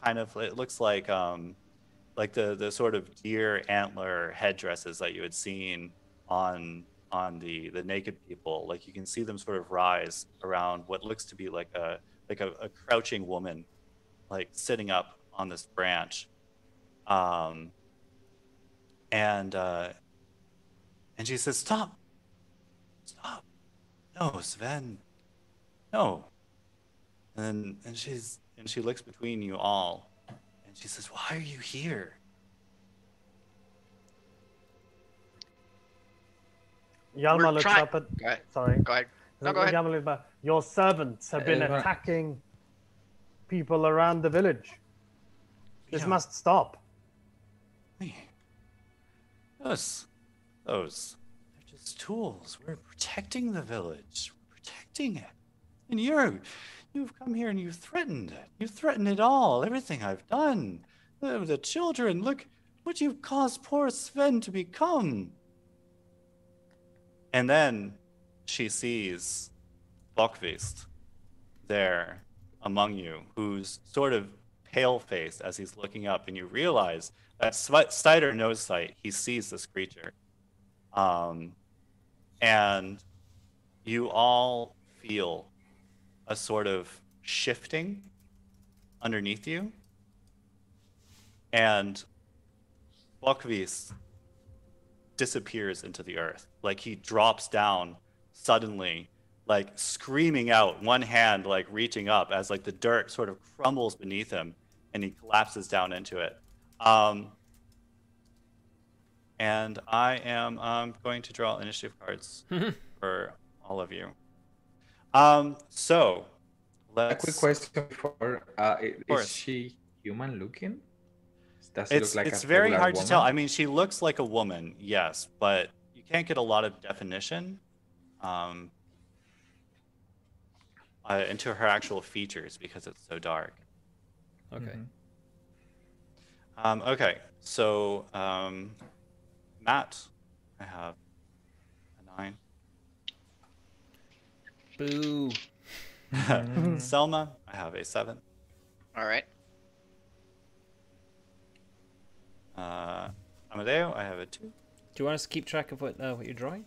kind of, it looks like like the sort of deer antler headdresses that you had seen on the naked people. Like you can see them sort of rise around what looks to be like a crouching woman, like sitting up on this branch. And she says, "Stop, stop, no, Sven, no." And she looks between you all, and she says, "Why are you here?" Yalma looks up at. Go ahead. Sorry. Go ahead. No, go ahead. Yalma looks back. Your servants have been attacking people around the village. This must stop. Those they're just tools. We're protecting the village. We're protecting it. And you've come here and you've threatened it. You've threatened it all. Everything I've done. The children. Look what you've caused poor Sven to become. And then she sees Bokvist there among you, who's sort of pale-faced as he's looking up, and you realize that Styder knows sight. He sees this creature. And you all feel a sort of shifting underneath you. And Bokvist disappears into the earth. Like he drops down suddenly, like screaming out, one hand like reaching up as like the dirt sort of crumbles beneath him and he collapses down into it. And I am going to draw initiative cards for all of you. So let's... A quick question before. Is she human looking? Does it look like it's a very regular hard woman? to tell. I mean, she looks like a woman, yes, but you can't get a lot of definition into her actual features because it's so dark. Okay. Okay, so Matt, I have a 9. Boo. Selma, I have a 7. All right. Amadeo, I have a 2. Do you want us to keep track of what you're drawing?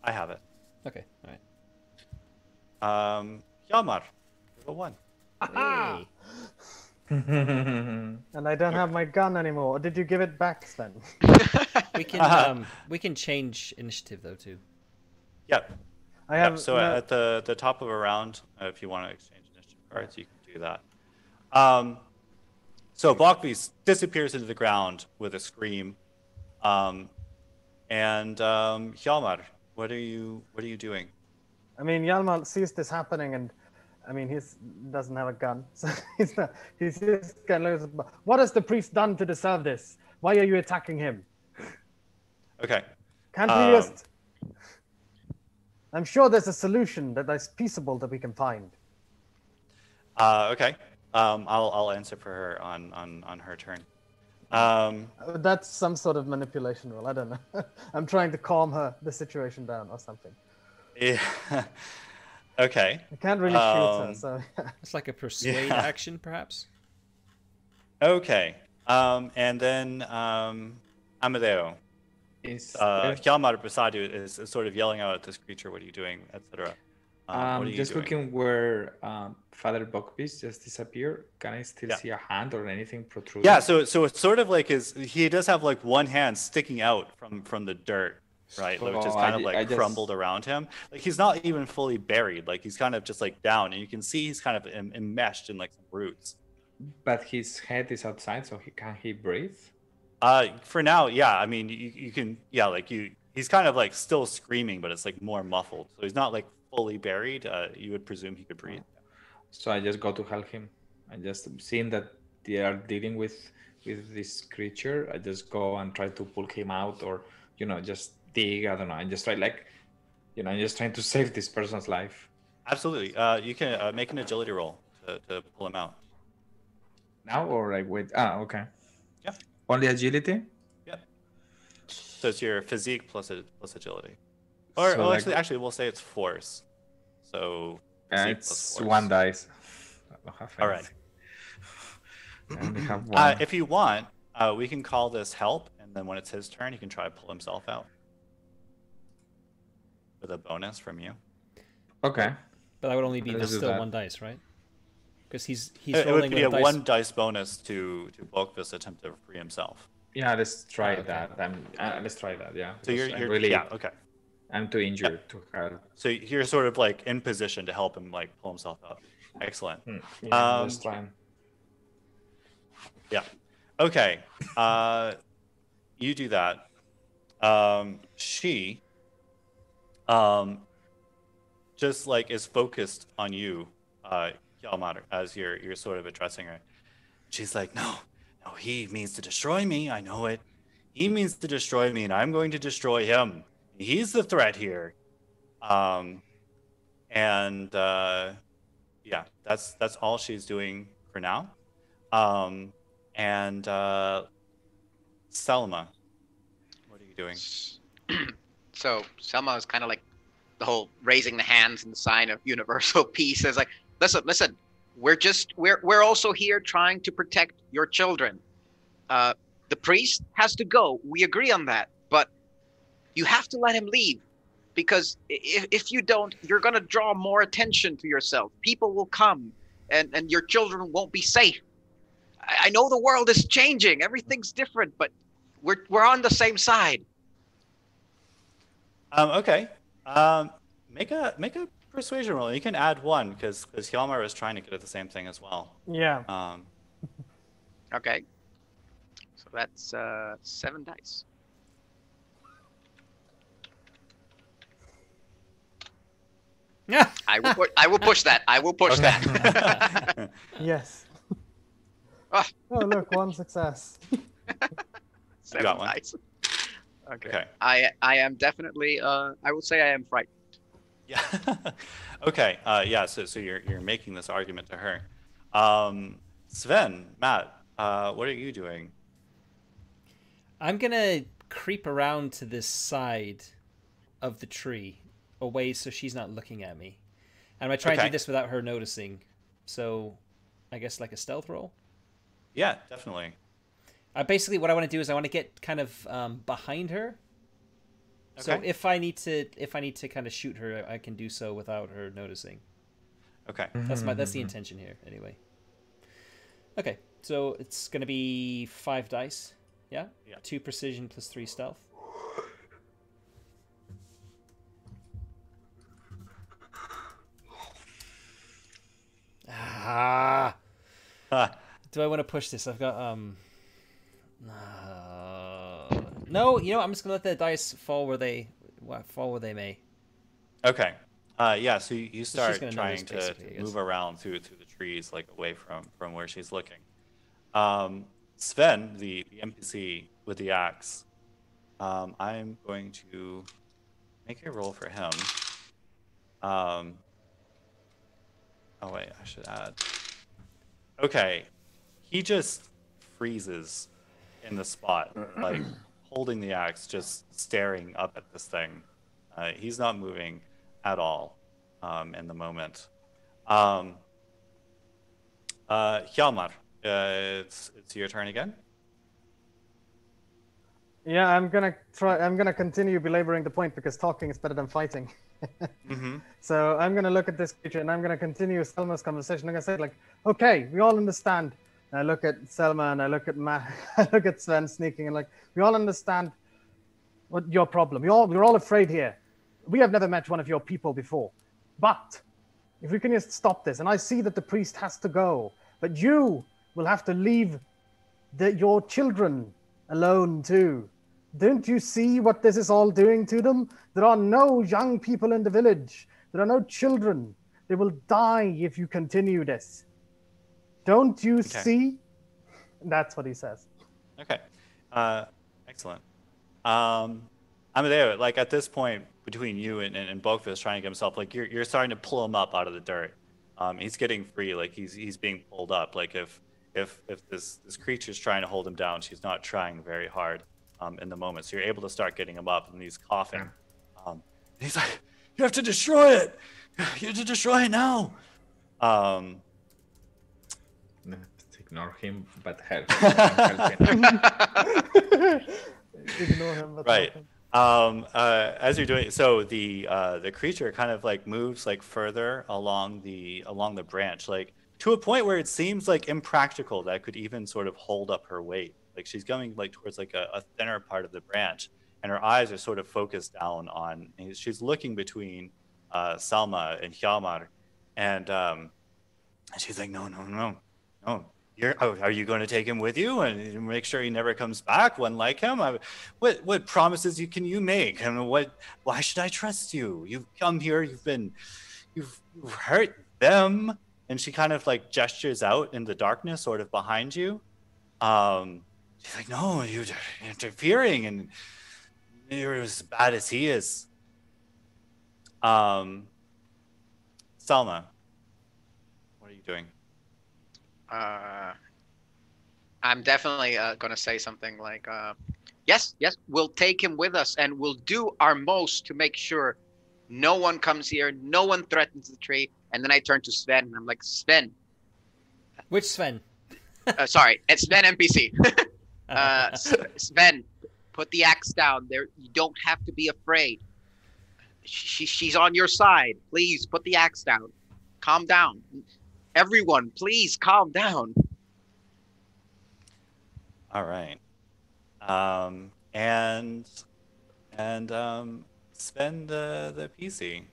I have it. Okay, all right. Hjalmar, a 1. Hey. And I don't have my gun anymore. Or did you give it back, Sven? We can change initiative though too. Yep. I have. So at the top of a round, if you want to exchange initiative cards, you can do that. So Bokvist disappears into the ground with a scream. And Hjalmar, what are you doing? I mean, Yalma sees this happening, and I mean, he doesn't have a gun, so he's not. He's just kind of. What has the priest done to deserve this? Why are you attacking him? Okay. Can't we just? I'm sure there's a solution that is peaceable that we can find. Okay. I'll answer for her on her turn. That's some sort of manipulation role. I don't know. I'm trying to calm the situation down or something. Yeah. Okay. I can't really shoot her, so. It's like a persuade action, perhaps. Okay. And then Amadeo. Hjalmar beside you is sort of yelling out at this creature, "What are you doing?" etc. What are you just doing? looking where Father Bokvist just disappeared. Can I still see a hand or anything protruding? Yeah, so it's sort of like he does have like one hand sticking out from the dirt, right? Which is kind of like crumbled around him. Like he's not even fully buried. Like he's kind of just like down, and you can see he's kind of enmeshed in like some roots. But his head is outside, so can he breathe? For now, yeah. I mean, you can, yeah. Like he's kind of like still screaming, but it's like more muffled. So he's not like fully buried. You would presume he could breathe. So I just go to help him. I just seeing that they are dealing with this creature. I just go and try to pull him out, or just dig. I don't know. I just try I'm just trying to save this person's life. Absolutely. You can make an agility roll to pull him out. Now or like wait? Okay. Yeah. Only agility? Yep. So it's your physique plus agility. Or So, actually, we'll say it's force. So it's 1 dice. I don't have all right. I only have 1. If you want, we can call this help, and then when it's his turn, he can try to pull himself out with a bonus from you. Okay. But that would only be Let's do still that. 1 dice, right? Because he's It rolling would be a with dice. 1 dice bonus to Bulkvis attempt to free himself. Yeah, let's try Okay. that. Let's try that. Yeah. So you're, Because you're really, yeah, okay. I'm too injured to help. So you're sort of like in position to help him like pull himself up. Excellent. Yeah, let's try. Yeah. Okay. You do that. She just like is focused on you, Hjalmar, as you're sort of addressing her. She's like, no, he means to destroy me. I know it. He means to destroy me, and I'm going to destroy him. He's the threat here. Yeah, that's all she's doing for now. Selma, what are you doing? So Selma is kind of like the whole raising the hands in the sign of universal peace. Is like, listen, we're also here trying to protect your children. The priest has to go. We agree on that, but you have to let him leave, because if you don't, you're gonna draw more attention to yourself. People will come, and your children won't be safe. I know the world is changing. Everything's different, but we're on the same side. Okay. Make a persuasion roll. You can add 1 because Hjalmar is trying to get at the same thing as well. Yeah. Okay. So that's 7 dice. Yeah. I will push that. I will push that. Yes. Ah. Oh, look, 1 success. 7 got one. dice. Okay. I am definitely I will say I am frightened. Yeah. Okay. Yeah. So you're making this argument to her. Sven, Matt, what are you doing? I'm gonna creep around to this side of the tree, away so she's not looking at me. And I try and Okay. do this without her noticing. So, I guess like a stealth roll. Yeah, definitely. Basically, what I want to do is I want to get kind of behind her. So Okay. if I need to kind of shoot her, I can do so without her noticing. Okay. That's the intention here, anyway. Okay, so it's gonna be 5 dice. Yeah. Yeah. 2 precision plus 3 stealth. Ah. Do I want to push this? I've got no. You know, I'm just gonna let the dice fall where they may. Okay. Yeah. So you she's start gonna trying notice, to basically, I guess. move around through the trees, like away from where she's looking. Sven, the NPC with the axe, I'm going to make a roll for him. Oh wait, I should add. Okay, he just freezes in the spot, like holding the axe, just staring up at this thing. He's not moving at all in the moment. Hjalmar, it's your turn again. Yeah, I'm gonna continue belaboring the point because talking is better than fighting. Mm-hmm. So I'm gonna look at this creature and I'm gonna continue Selma's conversation. I'm gonna say like, okay, we all understand. And I look at Selma and I look at Matt, I look at Sven sneaking and like, we all understand what your problem. We're all afraid here. We have never met one of your people before. But if we can just stop this, and I see that the priest has to go, but you will have to leave your children alone too. Don't you see what this is all doing to them? There are no young people in the village. There are no children. They will die if you continue this. Don't you see? That's what he says. Okay. Excellent. I'm there. Like at this point, between you and Bulkvis trying to get himself, like you're starting to pull him up out of the dirt. He's getting free. Like he's being pulled up. Like if this creature's trying to hold him down, she's not trying very hard in the moment. So you're able to start getting him up, and he's coughing. He's like, "You have to destroy it. You have to destroy it now." No, take ignore him, but help him. Ignore him. But Right. help him. As you're doing so, the creature kind of like moves like further along the branch, like to a point where it seems like impractical that could even sort of hold up her weight. Like she's going like towards like a thinner part of the branch, and her eyes are sort of focused down on. And she's looking between Salma and Hjalmar, and she's like, no, no, no, no. Are you going to take him with you and make sure he never comes back? One like him. What promises can you make? I mean, why should I trust you? You've come here. You've hurt them. And she kind of like gestures out in the darkness, sort of behind you. She's like, no, you're interfering, and you're as bad as he is. Salma, what are you doing? I'm definitely gonna say something like, yes, we'll take him with us, and we'll do our most to make sure no one comes here, no one threatens the tree. And then I turn to Sven, and I'm like, Sven. Which Sven? Sorry, it's Sven NPC. Sven, put the axe down. There, you don't have to be afraid. She's on your side. Please put the axe down. Calm down. Everyone, please calm down. All right. And Sven the PC.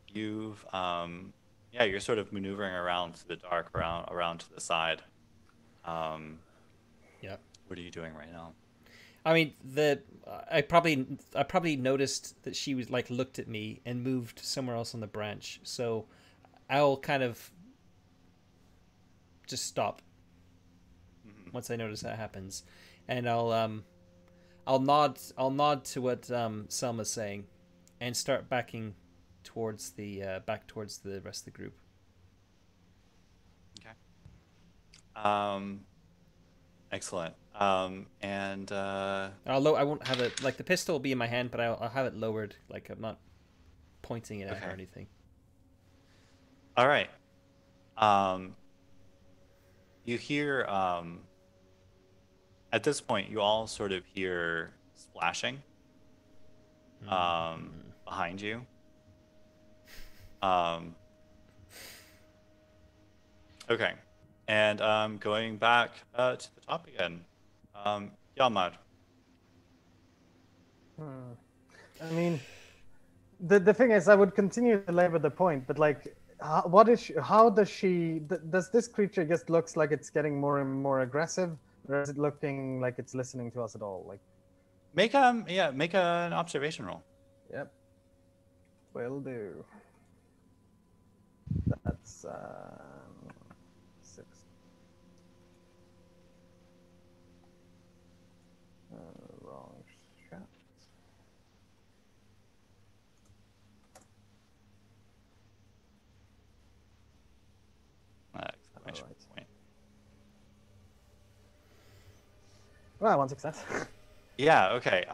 You've you're sort of maneuvering around to the dark, around to the side. Yeah. What are you doing right now? I mean, I probably noticed that she was like looked at me and moved somewhere else on the branch. So I'll kind of just stop once I notice that happens, and I'll nod to what Selma's saying, and start backing towards the rest of the group. Okay. Excellent. And Although I won't have it, like the pistol will be in my hand, but I'll have it lowered, like I'm not pointing it at her or anything. All right. You hear at this point you all sort of hear splashing behind you. Okay. And going back to the top again. Hjalmar. I mean, the thing is, I would continue to labor the point, but like, how does this creature just looks like it's getting more and more aggressive, or is it looking like it's listening to us at all? Like, make an observation roll. Yep, will do. That's 6. Wrong shot. Exclamation point. Well, 1 success. Yeah, okay.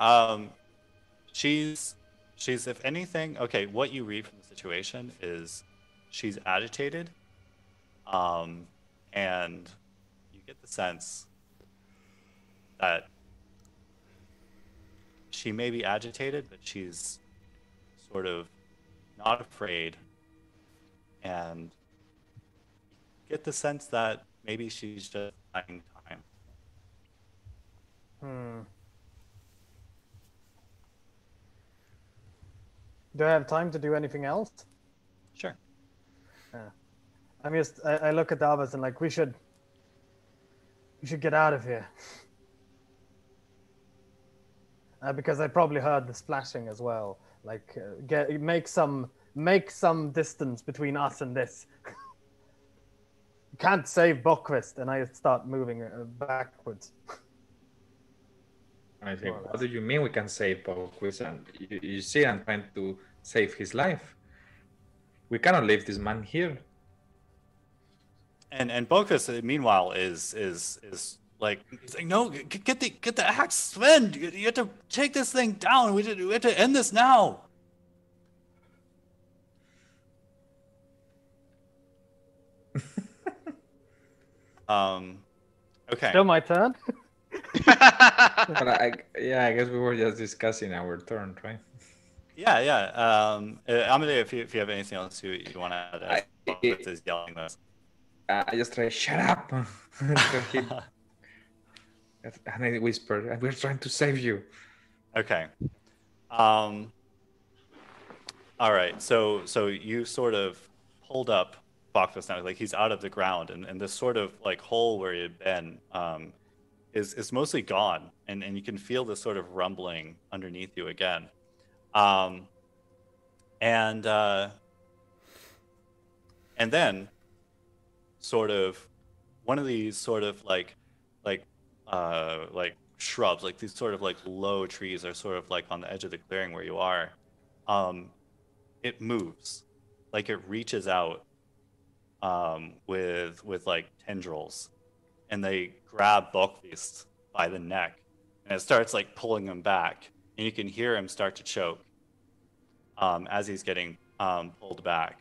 She's if anything, okay, what you read from the situation is she's agitated. And you get the sense that she may be agitated, but she's sort of not afraid, and you get the sense that maybe she's just buying time. Do I have time to do anything else? Sure. I look at Davos and like, we should get out of here. Because I probably heard the splashing as well. Like, make some distance between us and this. You can't save Bokvist, and I start moving backwards. I think, what do you mean we can save Bokvist? And you see, I'm trying to save his life. We cannot leave this man here. And Bokvist, meanwhile, is like, he's like, no, get the axe, Sven. You have to take this thing down. We have to end this now. Okay. Still my turn. But I guess we were just discussing our turn, right? Yeah. Amelie, if you have anything else you want to add, as Buffett is yelling this. I just try, shut up. And I whisper, we're trying to save you. Okay. All right. So you sort of pulled up Bacchus now, like he's out of the ground, and this sort of like hole where he had been is mostly gone, and you can feel this sort of rumbling underneath you again. And then sort of one of these sort of like shrubs, like these sort of like low trees are sort of like on the edge of the clearing where you are. It moves, like it reaches out with like tendrils, and they grab Bokvist by the neck, and it starts like pulling him back, and you can hear him start to choke as he's getting pulled back,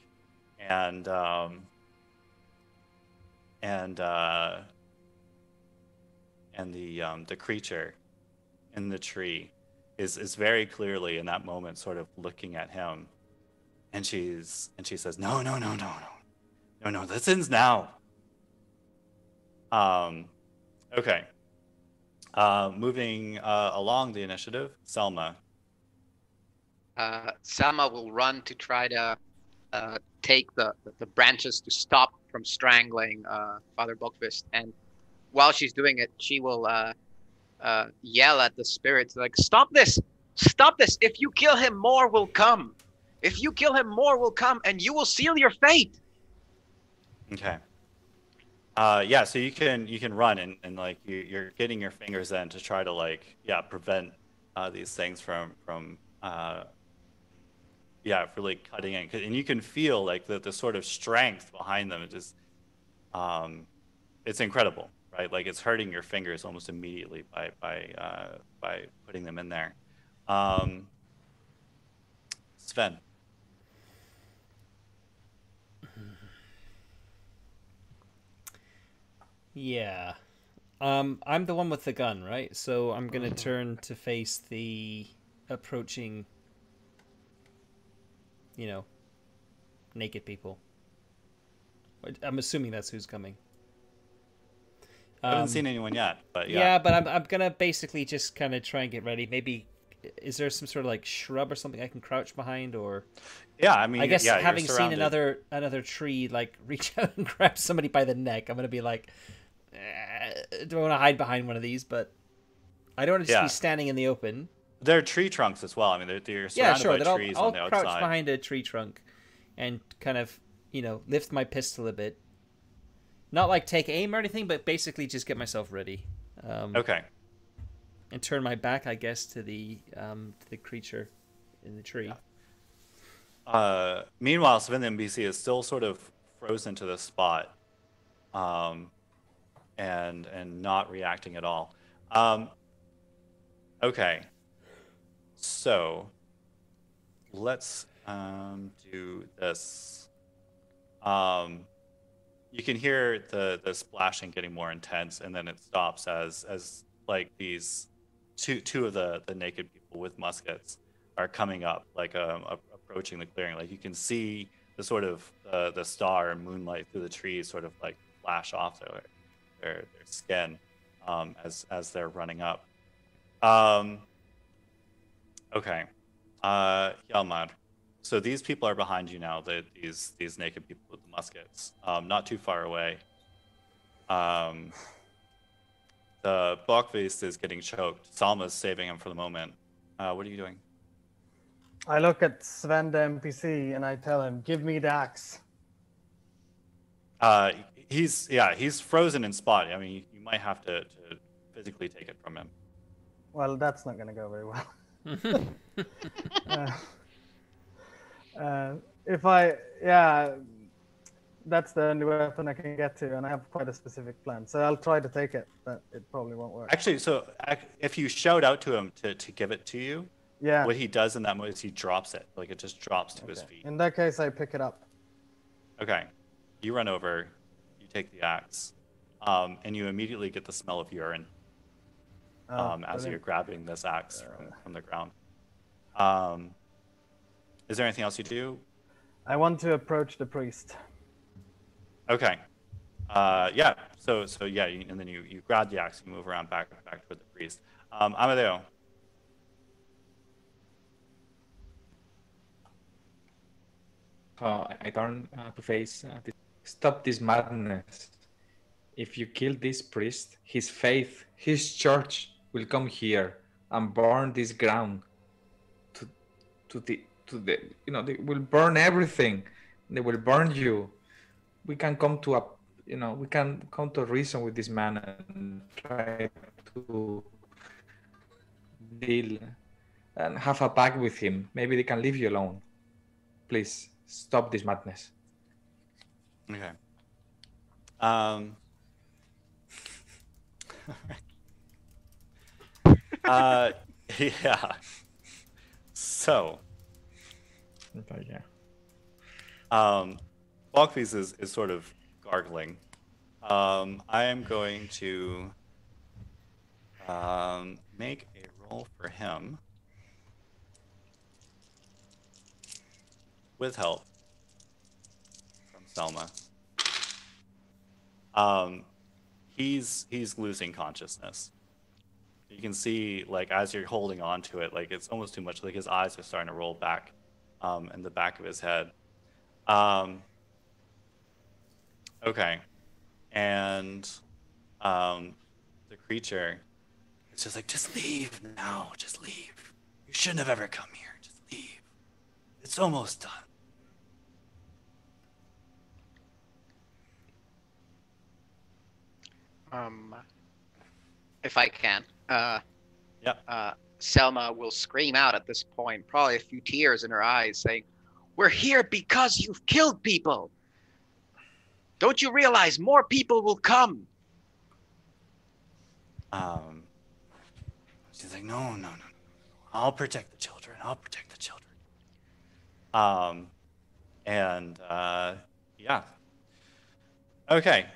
and the creature in the tree is very clearly in that moment sort of looking at him, and she says, no, this ends now. Okay. Moving along the initiative, Selma. Selma will run to try to take the branches to stop from strangling Father Bokvist, and while she's doing it, she will yell at the spirits like, "Stop this! Stop this! If you kill him, more will come. If you kill him, more will come, and you will seal your fate." Okay. So you can run and like you're getting your fingers in to try to like prevent these things from really cutting in, and you can feel like the sort of strength behind them. It just it's incredible, right? Like it's hurting your fingers almost immediately by putting them in there. Sven. Yeah. I'm the one with the gun, right? So I'm gonna turn to face the approaching, naked people. I'm assuming that's who's coming. I haven't seen anyone yet, but yeah. Yeah, but I'm gonna basically just kind of try and get ready. Maybe is there some sort of like shrub or something I can crouch behind, or? Yeah, I mean, I guess having seen surrounded. another tree like reach out and grab somebody by the neck, I'm gonna be like, do I want to hide behind one of these? But I don't want to just be standing in the open. There are tree trunks as well. I mean, they're surrounded by trees on the outside. I'll crouch behind a tree trunk and kind of, lift my pistol a bit. Not like take aim or anything, but basically just get myself ready. Okay. And turn my back, I guess, to the creature in the tree. Yeah. Meanwhile, Sven the NPC is still sort of frozen to the spot, and not reacting at all. Okay. So let's do this. You can hear the splashing getting more intense, and then it stops as like these two of the naked people with muskets are coming up, like approaching the clearing. Like you can see the sort of the star and moonlight through the trees sort of like flash off their skin as they're running up. Okay. Hjalmar. So these people are behind you now. These naked people with the muskets, not too far away. The Bokvist is getting choked. Salma's saving him for the moment. What are you doing? I look at Sven the NPC and I tell him, "Give me the axe." He's frozen in spot. I mean, you might have to physically take it from him. Well, that's not going to go very well. That's the only weapon I can get to, and I have quite a specific plan. So I'll try to take it, but it probably won't work. Actually, so if you shout out to him to give it to you, what he does in that moment is he drops it. Like it just drops to his feet. In that case, I pick it up. Okay. You run over, you take the axe. and you immediately get the smell of urine Oh, as you're brilliant. grabbing this axe from the ground. Is there anything else you do? I want to approach the priest. Okay. Yeah. So yeah, and then you grab the axe, you move around back toward the priest. Amadeo. I turn to face. Stop this madness. If you kill this priest, his faith, his church will come here and burn this ground to the they will burn everything. They will burn you. We can come to a reason with this man and try to deal and have a pact with him. Maybe they can leave you alone. Please stop this madness. Okay. Yeah. So, Yeah. Balkvis is sort of gargling. I am going to make a roll for him with help from Selma. He's losing consciousness. You can see, like, as you're holding on to it, like, it's almost too much. Like, his eyes are starting to roll back in the back of his head. Okay. And the creature is just like, just leave now. Just leave. You shouldn't have ever come here. Just leave. It's almost done. If I can. Yeah. Selma will scream out at this point, probably a few tears in her eyes, saying, "We're here because you've killed people. Don't you realize more people will come?" She's like, no. I'll protect the children. I'll protect the children. And yeah. Okay.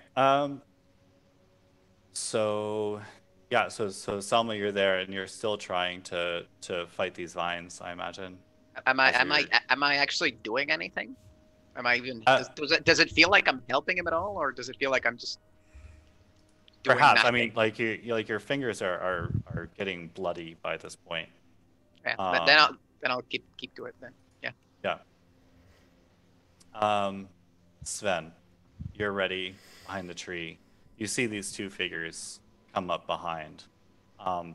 So yeah, so Selma, you're there and you're still trying to fight these vines, I imagine. Am I actually doing anything? Am I even? Does it feel like I'm helping him at all, or does it feel like I'm just doing Perhaps. nothing? I mean, like your fingers are getting bloody by this point. Yeah, but then I'll keep to it then. Yeah. Yeah. Sven, you're ready behind the tree. You see these two figures come up behind.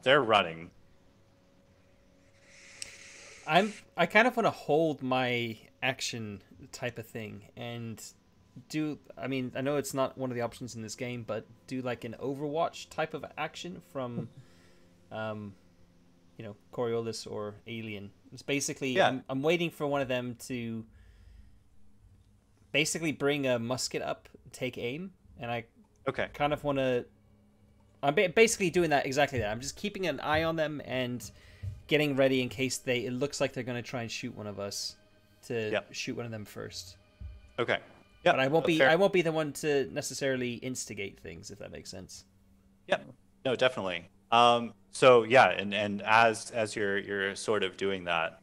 They're running. I kind of want to hold my action type of thing and I know it's not one of the options in this game, but do like an Overwatch type of action from Coriolis or Alien. It's basically I'm waiting for one of them to basically bring a musket up, take aim, and I kind of want to. I'm basically doing exactly that. I'm just keeping an eye on them and getting ready in case it looks like they're going to try and shoot one of us to shoot one of them first. Okay. Yeah. But I won't be the one to necessarily instigate things, if that makes sense. Yep. No, definitely. So yeah, and as you're sort of doing that,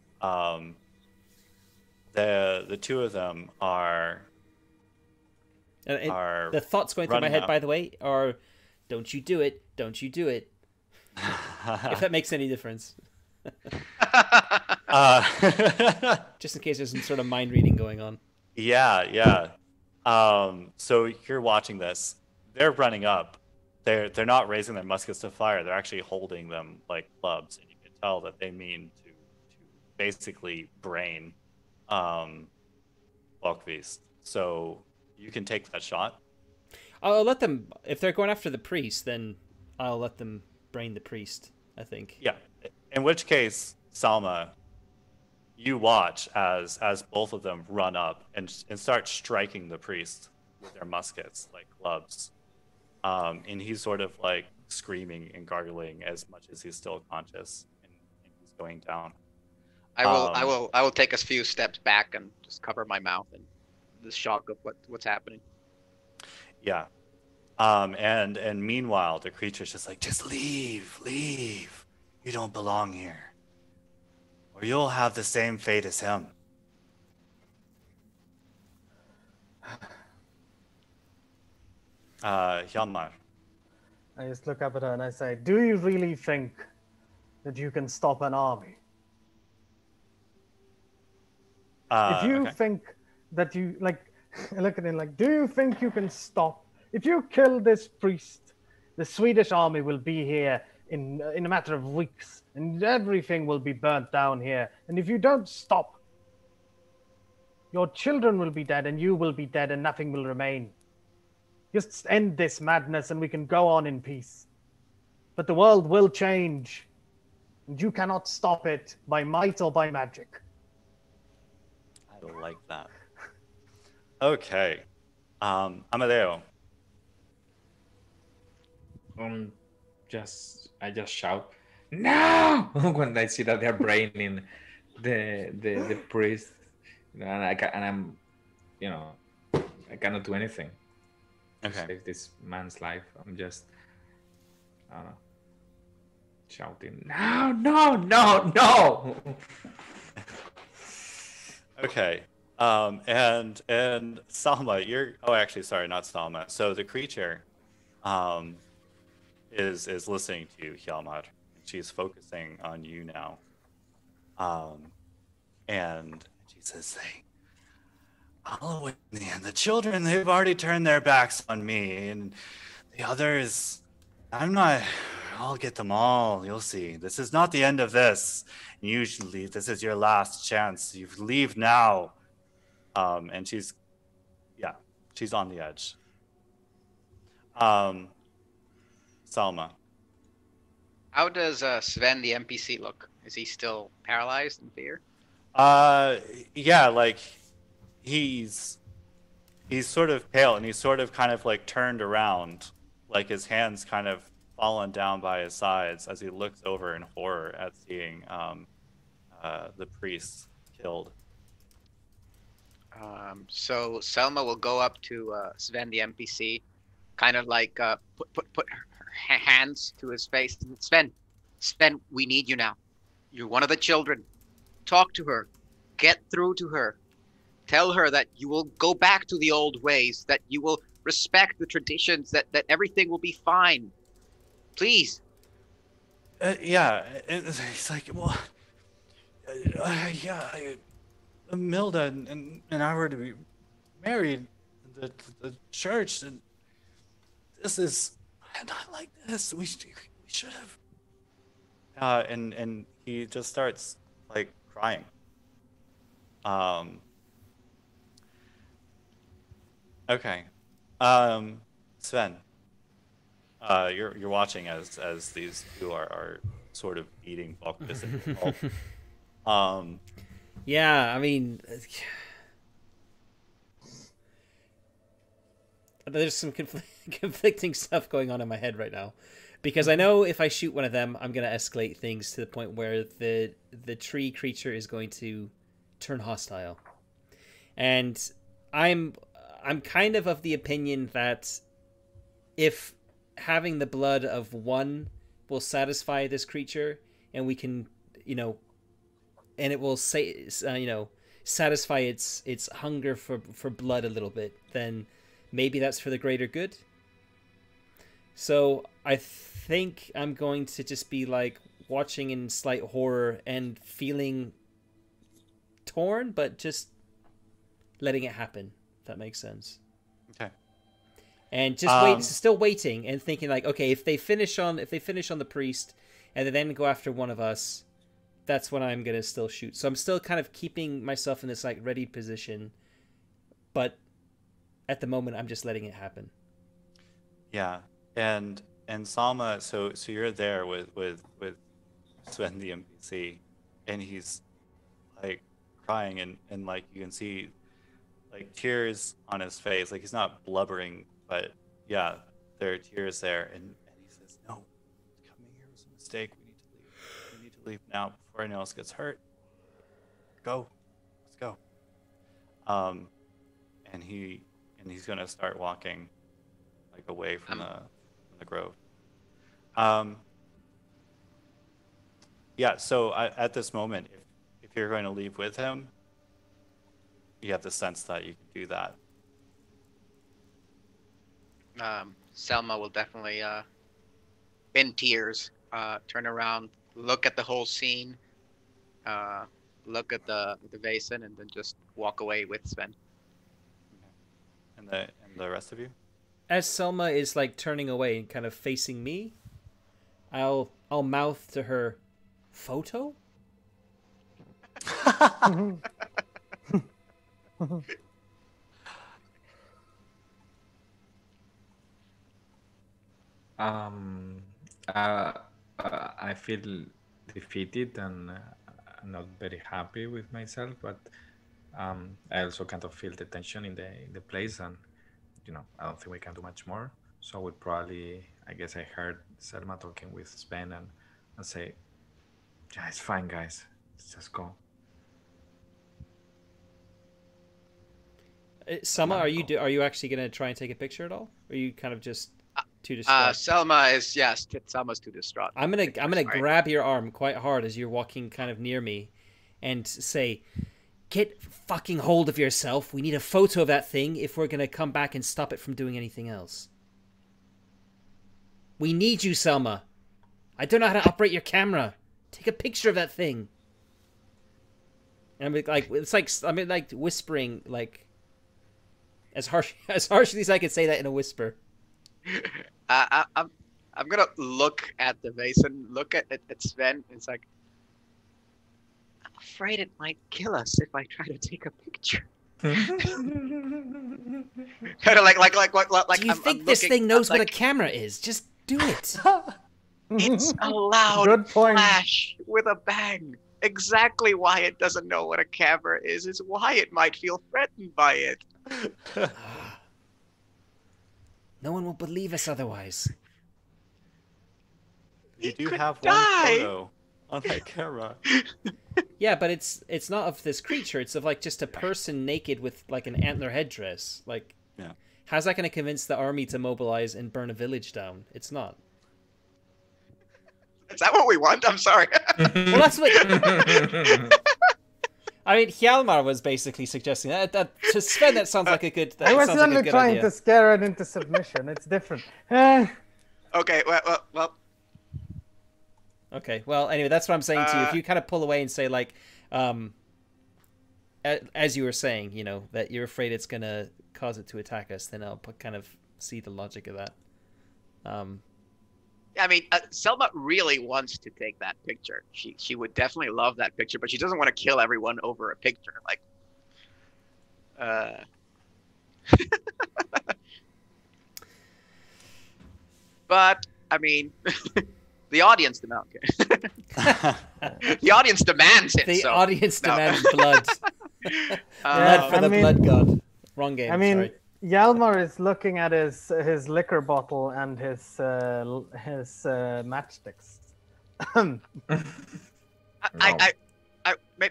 the two of them are the thoughts going through my head, by the way, are, "Don't you do it! Don't you do it!" If that makes any difference. Just in case there's some sort of mind reading going on. Yeah. So you're watching this. They're running up. They're not raising their muskets to fire. They're actually holding them like clubs, and you can tell that they mean to basically brain Balkvis. So you can take that shot. I'll let them. If they're going after the priest, then I'll let them brain the priest, I think. Yeah. In which case, Salma, you watch as both of them run up and start striking the priest with their muskets like clubs. And he's sort of like screaming and gargling as much as he's still conscious, and he's going down. I will take a few steps back and just cover my mouth in the shock of what's happening. Yeah. And meanwhile, the creature's just like, just leave. You don't belong here, or you'll have the same fate as him. Hjalmar. I just look up at her and I say, "Do you really think that you can stop an army? If you Okay. think that you like," I look at him like, "Do you think you can stop? If you kill this priest, the Swedish army will be here in a matter of weeks, and everything will be burnt down here. And if you don't stop, your children will be dead, and you will be dead, and nothing will remain. Just end this madness, and we can go on in peace. But the world will change, and you cannot stop it by might or by magic." I like that. Okay. Amadeo. I just shout, "No!" when I see that they're braining the priest, and I'm, I cannot do anything to save this man's life. I'm just, I don't know, shouting, "No, no, no, no!" Okay. And Salma, actually, sorry, not Salma. So the creature is listening to you, Hjalmar. She's focusing on you now. And she says, I'll win in the end. The children, they've already turned their backs on me. And the others, I'll get them all. You'll see. This is not the end of this. Usually, this is your last chance. You leave now. And she's on the edge. Salma. How does Sven, the NPC, look? Is he still paralyzed in fear? Yeah, like he's sort of pale, and he's sort of kind of like turned around, like his hands kind of fallen down by his sides as he looks over in horror at seeing the priest killed. So Selma will go up to Sven, the NPC, kind of like put her hands to his face. Sven, we need you now. You're one of the children. Talk to her. Get through to her. Tell her that you will go back to the old ways, that you will respect the traditions, that everything will be fine. Please. Yeah, he's like, well, Milda and I were to be married in the church, and this is not like this. We should have. And he just starts like crying. Okay. Sven. You're watching as these two are sort of beating Balkvis in the wall. Yeah, I mean, there's some conflicting stuff going on in my head right now, because I know if I shoot one of them, I'm gonna escalate things to the point where the tree creature is going to turn hostile, and I'm kind of the opinion that if having the blood of one will satisfy this creature, and we can, and it will satisfy its hunger for blood a little bit, then maybe that's for the greater good. So I think I'm going to just be like watching in slight horror and feeling torn, but just letting it happen, if that makes sense. Okay. And just still waiting and thinking like, okay, if they finish on the priest and they then go after one of us, that's when I'm gonna still shoot. So I'm still kind of keeping myself in this like ready position, but at the moment I'm just letting it happen. Yeah, and Salma, so you're there with Sven the NPC, and he's like crying, and like you can see like tears on his face. Like he's not blubbering, but yeah, there are tears there, and he says, "No, coming here was a mistake. We need to leave now before anyone else gets hurt. Let's go." And he's gonna start walking like away from the grove. Yeah. So at this moment, if you're going to leave with him, you have the sense that you can do that. Selma will definitely, in tears, turn around, look at the whole scene, look at the Vaesen, and then just walk away with Sven. And the rest of you? As Selma is like turning away and kind of facing me, I'll mouth to her, "Photo?" I feel defeated and not very happy with myself, but I also kind of feel the tension in the place, and I don't think we can do much more. So we probably, I guess I heard Selma talking with Sven and say, "Yeah, it's fine, guys. Let's just go." Selma, are you actually gonna try and take a picture at all? Or are you kind of just too distraught? Selma's too distraught. I'm gonna grab your arm quite hard as you're walking kind of near me, and say, "Get fucking hold of yourself. We need a photo of that thing if we're gonna come back and stop it from doing anything else. We need you, Selma. I don't know how to operate your camera. Take a picture of that thing." And I'm like whispering, like as harshly as I could say that in a whisper. I'm gonna look at the Vaesen, look at Sven. It's like, I'm afraid it might kill us if I try to take a picture. Kind of like. Do you think this thing knows what a camera is? Just do it. It's a loud flash with a bang. Exactly why it doesn't know what a camera is why it might feel threatened by it. No one will believe us otherwise. You do have one photo on that camera. Yeah, but it's not of this creature. It's of like just a person naked with like an antler headdress. Like, yeah. How's that going to convince the army to mobilize and burn a village down? It's not. Is that what we want? I'm sorry. Well, that's what. I mean, Hjalmar was basically suggesting that. To Sven, that sounds like a good. I was only like trying idea. to scare it into submission. It's different. Okay. Well. Okay. Well, anyway, that's what I'm saying to you. If you kind of pull away and say like, as you were saying, that you're afraid it's gonna cause it to attack us, then I'll kind of see the logic of that. I mean, Selma really wants to take that picture. She would definitely love that picture, but she doesn't want to kill everyone over a picture. Like, but I mean, the audience demands it. The audience demands it. The audience demands blood. Blood for the blood god. Wrong game. I mean, sorry. Hjalmar is looking at his liquor bottle and his matchsticks.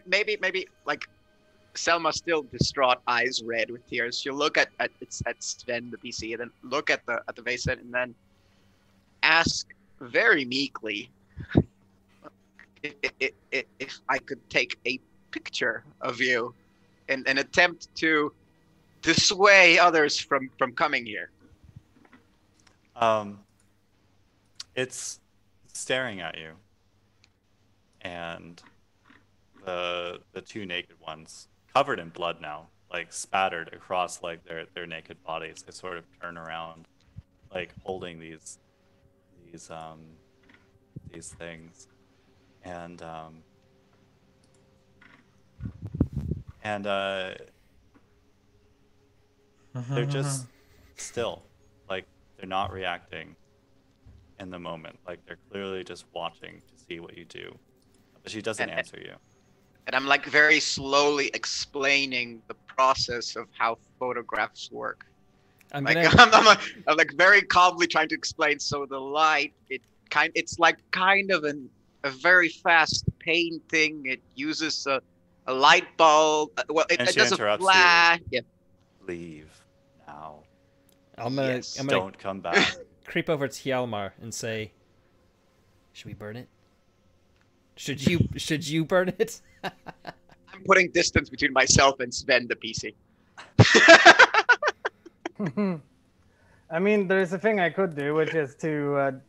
Maybe like Selma, still distraught, eyes red with tears. She'll look at Sven, the PC, and then look at the Vaesen, and then ask very meekly if I could take a picture of you and attempt to dissuade others from coming here. It's staring at you, and the two naked ones, covered in blood now, like spattered across like their naked bodies, they sort of turn around, like holding these things, and they're just still, like they're not reacting in the moment, like they're clearly just watching to see what you do, but she doesn't answer you. And I'm like very slowly explaining the process of how photographs work. I'm like very calmly trying to explain. So the light, it's like kind of a very fast painting. It uses a light bulb. Well, it does a flash. Yeah. Leave now. I'm gonna Yes. I'm gonna Don't come back. creep over to Hjalmar and say, "Should we burn it? Should you burn it?" I'm putting distance between myself and Sven the PC. I mean, there's a thing I could do, which is to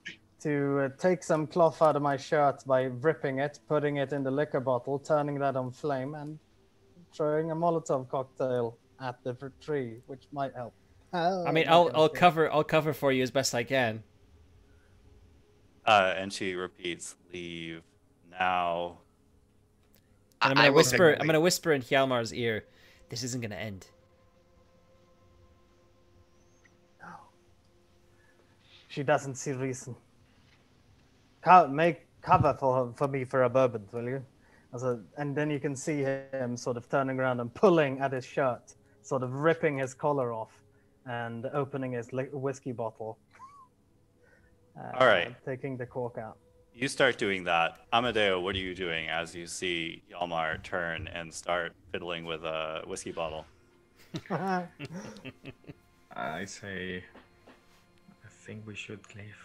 take some cloth out of my shirt by ripping it, putting it in the liquor bottle, turning that on flame, and throwing a Molotov cocktail at the tree, which might help. I mean, I'll cover for you as best I can. And she repeats, "Leave now." And I'm gonna whisper in Hjalmar's ear, "This isn't gonna end." She doesn't see reason. Make cover for me for a moment, will you? And then you can see him sort of turning around and pulling at his shirt, sort of ripping his collar off, and opening his whiskey bottle. All right. Taking the cork out. You start doing that. Amadeo, what are you doing as you see Hjalmar turn and start fiddling with a whiskey bottle? I say, I think we should leave.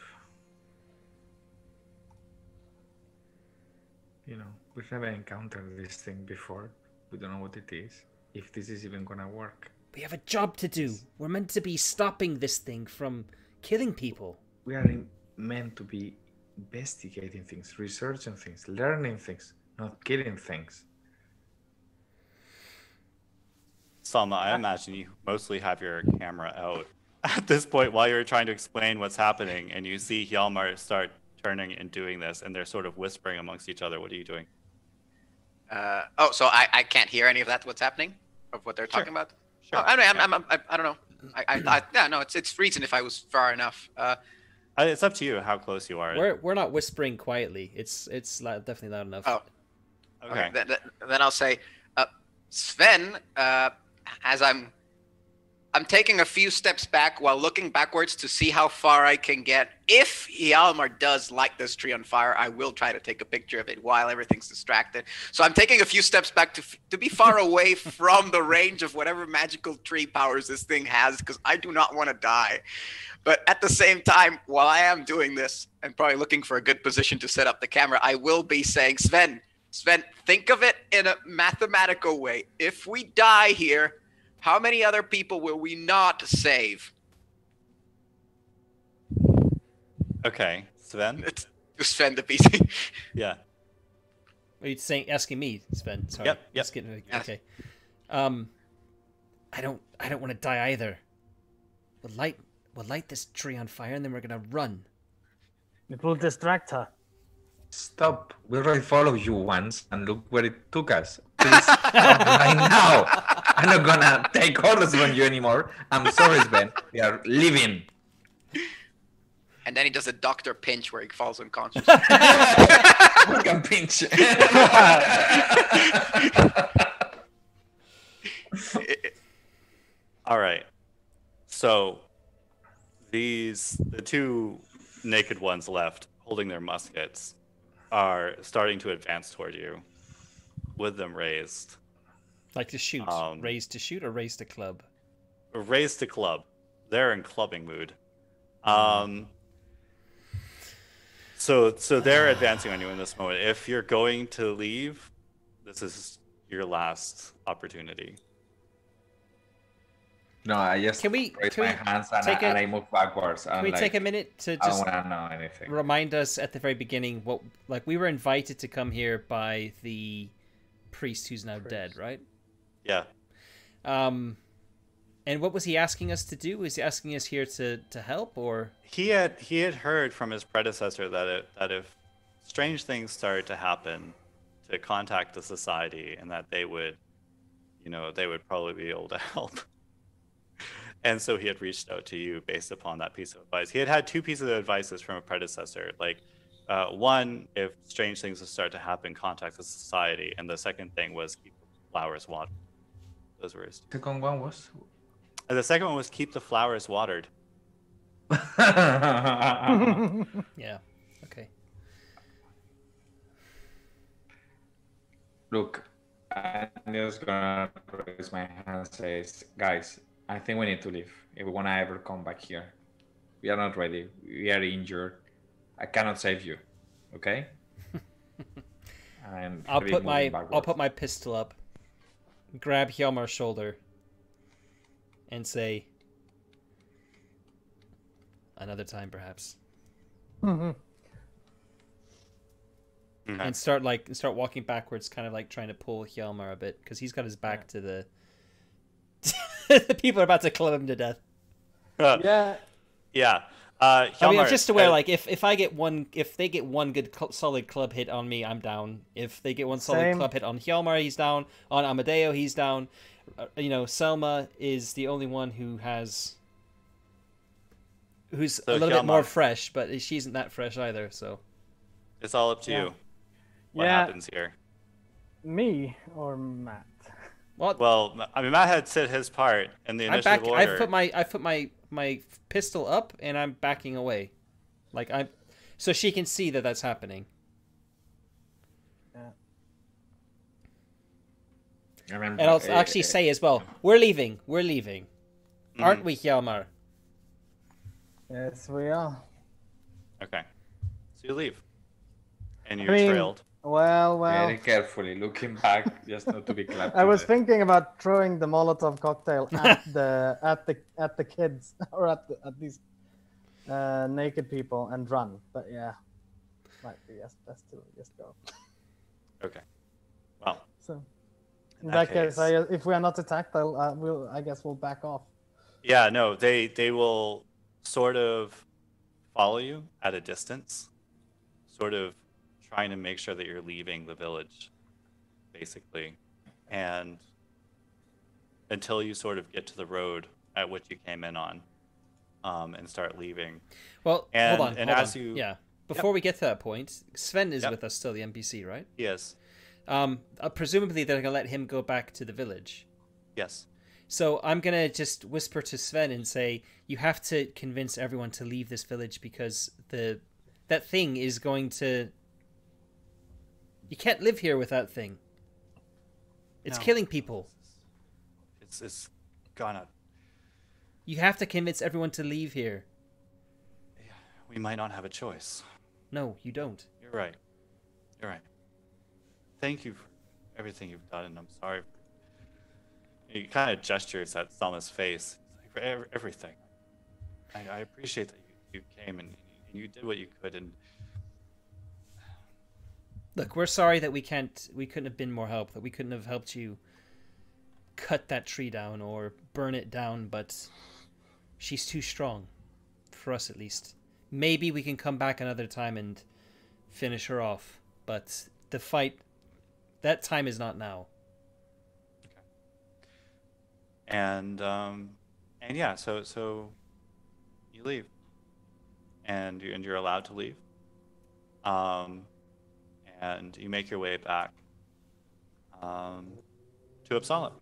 You know, we've never encountered this thing before. We don't know what it is. If this is even gonna work. We have a job to do. We're meant to be stopping this thing from killing people. We are meant to be investigating things, researching things, learning things, not killing things. Salma, I imagine you mostly have your camera out at this point while you're trying to explain what's happening, and you see Hjalmar start turning and doing this, and they're sort of whispering amongst each other. What are you doing? So I can't hear any of that. What's happening? Of what they're talking about? Sure. Oh, I don't know. Yeah, no, it's reason if I was far enough. It's up to you how close you are. We're not whispering quietly. It's definitely loud enough. Oh, Okay. Then I'll say, Sven, as I'm taking a few steps back while looking backwards to see how far I can get. If Hjalmar does light this tree on fire, I will try to take a picture of it while everything's distracted. So I'm taking a few steps back to be far away from the range of whatever magical tree powers this thing has, because I do not want to die. But at the same time, while I am doing this and probably looking for a good position to set up the camera, I will be saying, Sven, think of it in a mathematical way. If we die here, how many other people will we not save? Okay, Sven? It's Sven the PC. Yeah. Are you asking me, Sven? Sorry. Yep. Just kidding. Okay. I don't want to die either. We'll light this tree on fire and then we're gonna run. It will distract her. Stop. We already followed you once and look where it took us. Please stop right now. I'm not gonna take orders from you anymore. I'm sorry, Sven. We are leaving. And then he does a doctor pinch where he falls unconscious. We can pinch. All right. So the two naked ones left holding their muskets are starting to advance toward you with them raised. Like to shoot. Raised to shoot or raised to club? Raised to club. They're in clubbing mood. So they're advancing on you in this moment. If you're going to leave, this is your last opportunity. No, I just raise my hands and I move backwards. Can we take a minute to I just don't want to know anything. remind us at the very beginning we were invited to come here by the priest who's now dead, right? Yeah. And what was he asking us to do? Was he asking us here to help, or he had heard from his predecessor that if strange things started to happen, to contact the society, and that they would probably be able to help. And so he had reached out to you based upon that piece of advice. He had two pieces of advices from a predecessor. Like, one, if strange things would start to happen, contact the society. And the second thing was keep the flowers watered. Those were his. Second one was? And the second one was keep the flowers watered. Yeah. Okay. Look, I'm just gonna raise my hand and say, guys, I think we need to leave if we want to ever come back here. We are not ready. We are injured. I cannot save you. Okay? I'm I'll heavy put moving my backwards. pistol up, grab Hjalmar's shoulder, and say, "Another time, perhaps." Mhm. Okay. And start walking backwards, kind of like trying to pull Hjalmar a bit because he's got his back to the the people are about to club him to death. Yeah. Yeah. I mean, I'm Hjalmar, just aware, like if they get one good solid club hit on me, I'm down. If they get one solid Same. club hit on Hjalmar, he's down. On Amadeo, he's down. Selma is the only one who's So a little bit more Hjalmar, fresh, but she isn't that fresh either. So it's all up to Yeah. you. What Yeah. happens here? Me or Matt? Well, I mean, Matt had said his part in the I'm initiative back. order. I put my pistol up and I'm backing away, so she can see that that's happening. Remember, And I'll actually say as well, we're leaving, aren't we, Hjalmar? Yes, we are. Okay. So you leave. And I you're mean, trailed. Well. very carefully looking back, just not to be clapped. I to was death. thinking about throwing the Molotov cocktail at the kids or at these naked people and run. But yeah, might be best to just go. Okay. Well, So in that that case, case- if we are not attacked, I guess we'll back off. yeah, no, they will sort of follow you at a distance, sort of trying to make sure that you're leaving the village, basically, and until you sort of get to the road at which you came in on, and start leaving. Well, And- hold on. and hold as on. you- Yeah. Before we get to that point, Sven is Yep. with us still, the NPC, right? Yes. Presumably they're gonna let him go back to the village. Yes. So I'm gonna just whisper to Sven and say, you have to convince everyone to leave this village because that thing is going to. You can't live here with that thing. It's No. killing people. It's gonna. You have to convince everyone to leave here. We might not have a choice. No, you don't. You're right. You're right. Thank you for everything you've done, and I'm sorry. He kind of gestures at Selma's face. It's like, for everything. I appreciate that you came and you did what you could, and Look, we're sorry that we couldn't have been more help, that we couldn't have helped you cut that tree down or burn it down, but she's too strong. For us, at least. Maybe we can come back another time and finish her off, but the fight, that time is not now. and yeah, so you leave, and you're allowed to leave, and you make your way back to Uppsala,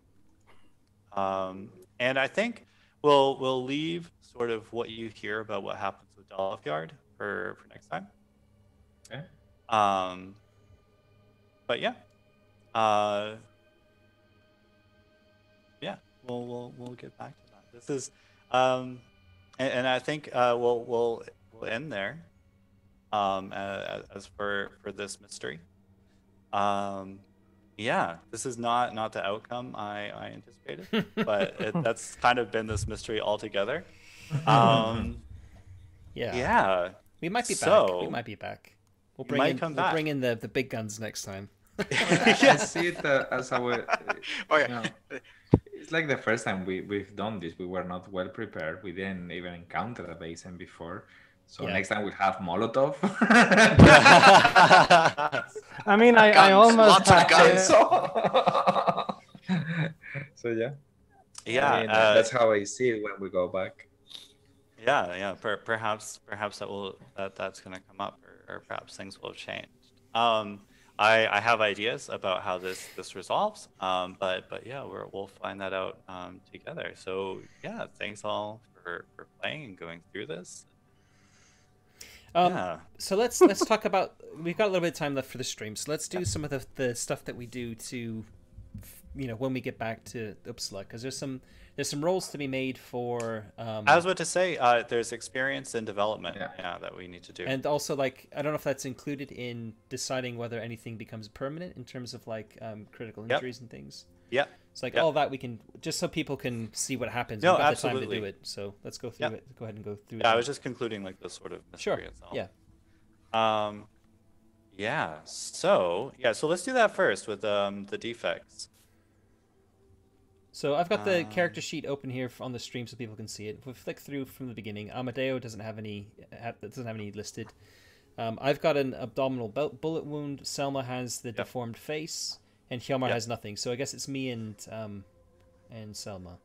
and I think we'll leave sort of what you hear about what happens with Dalafjard for next time. Okay. But yeah, yeah, we'll get back to that. This is, and I think we'll end there. As for this mystery, yeah, this is not the outcome I anticipated, but that's kind of been this mystery altogether. Yeah. We might be back. So, We might be back. We'll you might come we'll back. bring in the big guns next time. I see it as our. Oh yeah. you know, it's like the first time we've done this. We were not well prepared. We didn't even encounter a Vaesen before. So Yeah. next time we'll have Molotov. I mean, I Guns, almost lots of had guns. So yeah. Yeah, I mean, that's how I see it when we go back. yeah. Perhaps that's going to come up, or perhaps things will have changed. I have ideas about how this resolves. But yeah, we'll find that out together. So yeah, thanks all for playing and going through this. Yeah. So let's talk about. We've got a little bit of time left for the stream, so let's do some of the stuff that we do to when we get back to Uppsala, because there's some roles to be made for. I was about to say, there's experience in development, Yeah. that we need to do. And also, like, I don't know if that's included in deciding whether anything becomes permanent in terms of like critical injuries and things. Yep. It's like all that we can, just so people can see what happens. No, We've got absolutely. the time to do it. So let's go through it. Go ahead and go through it. Yeah, I was just concluding like the sort of mystery Sure. itself. Yeah. So let's do that first with the defects. So I've got the character sheet open here on the stream so people can see it. If we flick through from the beginning, Amadeo doesn't have any listed. I've got an abdominal bullet wound. Selma has the deformed face, and Hjalmar has nothing. So I guess it's me and Selma.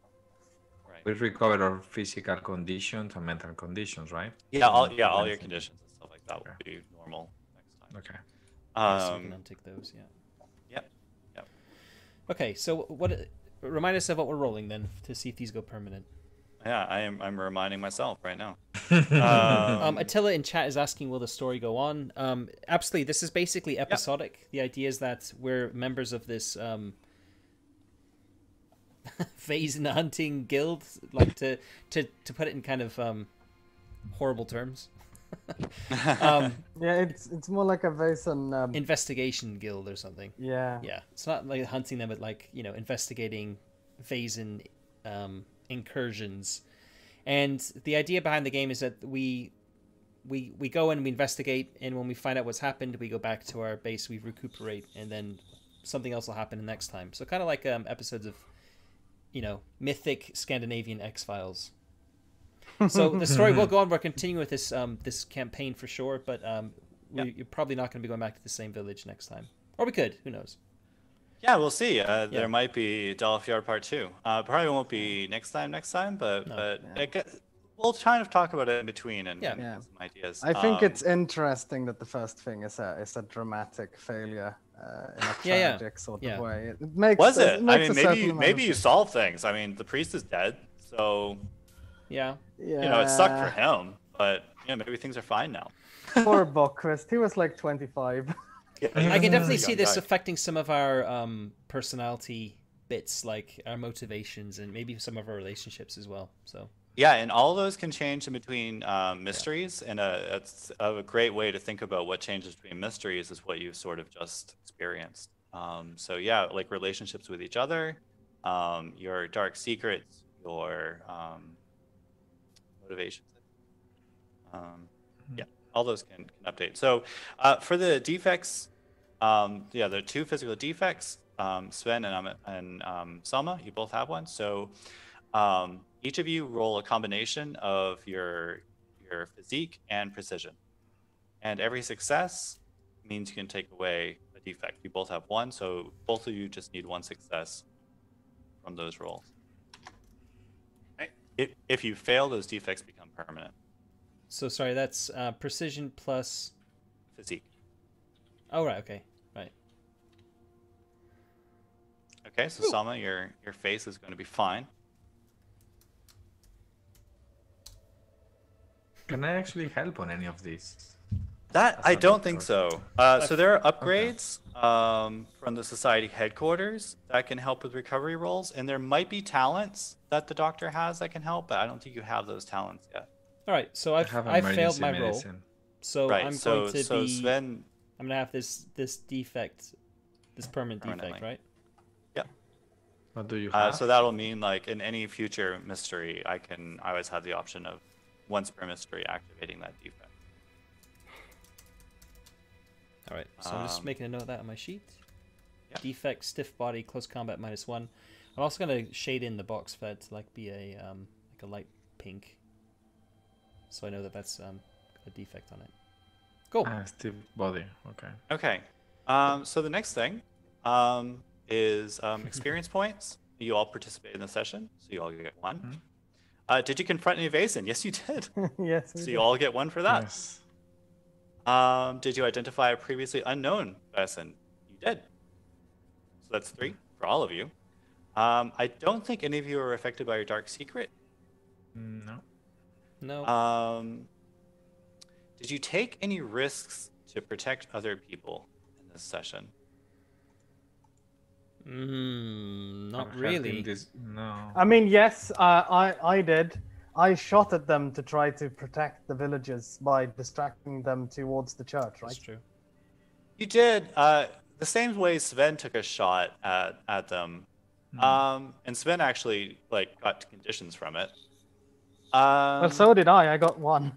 Right. We recover our physical conditions and mental conditions, right? Yeah, all your conditions and stuff like that will be normal next time. Okay. So we can untick those. Yeah. Yep. Okay, so remind us of what we're rolling then to see if these go permanent. Yeah, I'm reminding myself right now. Attila in chat is asking, will the story go on? Absolutely. This is basically episodic. The idea is that we're members of this Vaesen hunting guild, like to put it in kind of horrible terms. Yeah, it's more like a Vaesen investigation guild or something. Yeah. Yeah, it's not like hunting them, but like investigating Vaesen incursions. And the idea behind the game is that we go and we investigate, and when we find out what's happened, we go back to our base, we recuperate, and then something else will happen the next time. So kind of like episodes of mythic Scandinavian X-Files. So the story will go on. We're continuing with this campaign for sure, but you're probably not going to be going back to the same village next time, or we could. Who knows? Yeah, we'll see. There might be Dalafjard Part 2. Probably won't be next time, but we'll kind of talk about it in between and get some ideas. I think it's interesting that the first thing is a dramatic failure in a tragic sort of way. It makes Was it? It makes maybe you solve things. I mean, the priest is dead, so it sucked for him. But maybe things are fine now. Poor Bockrest. He was like 25. I can definitely see this affecting some of our personality bits, like our motivations and maybe some of our relationships as well. So and all those can change in between mysteries, and it's a great way to think about what changes between mysteries is what you've sort of just experienced. Like relationships with each other, your dark secrets, your motivations. All those can update. So for the defects, there are 2 physical defects. Sven and Selma, you both have one. So each of you roll a combination of your physique and precision. And every success means you can take away a defect. You both have one, so both of you just need 1 success from those rolls. Right. If you fail, those defects become permanent. So sorry, that's precision plus physique. Oh right, okay, right. Okay, so Selma, your face is going to be fine. Can I actually help on any of these? That I don't think so. So there are upgrades from the society headquarters that can help with recovery rolls, and there might be talents that the doctor has that can help, but I don't think you have those talents yet. All right, so I've failed my roll, so I'm going to be. Sven, I'm gonna have this defect, this permanent defect, right? Yep. What do you have? So that'll mean like in any future mystery, I always have the option of once per mystery activating that defect. All right, so I'm just making a note of that on my sheet. Defect, stiff body, close combat -1. I'm also gonna shade in the box for it to like be a like a light pink, so I know that that's a defect on it. Cool. Stiff body. Okay. Okay. So the next thing is experience points. You all participate in the session, so you all get 1. Mm-hmm. Did you confront any Vaesen? Yes, you did. Yes. So you all get 1 for that. Yes. Did you identify a previously unknown Vaesen? You did. So that's 3 for all of you. I don't think any of you are affected by your dark secret. No. No. Did you take any risks to protect other people in this session? Not I'm really. helping This... No. I mean, yes, I did. I shot at them to try to protect the villagers by distracting them towards the church, right? That's true. You did. The same way Sven took a shot at them. And Sven actually like got conditions from it. Well, so did I. I got one.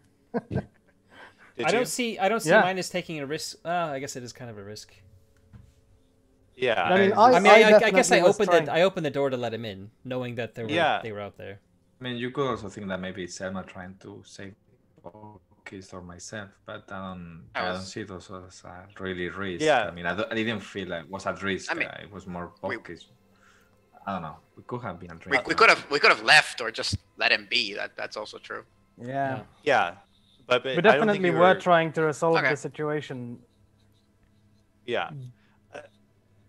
Did I you? don't see Yeah. mine as taking a risk. I guess it is kind of a risk. Yeah. I mean, I mean, I guess I definitely was opened trying- the door to let him in, knowing that they were out there. I mean, you could also think that maybe it's Selma trying to save Bokis or myself, but I don't see it also as a really risk. Yeah. I mean, I didn't feel like it was at risk. I mean, it was more Bokis. I don't know. We could have been at risk. We could have left or just let him be. That's also true. Yeah. Yeah. But We I don't think definitely you were trying to resolve Okay. the situation. Yeah.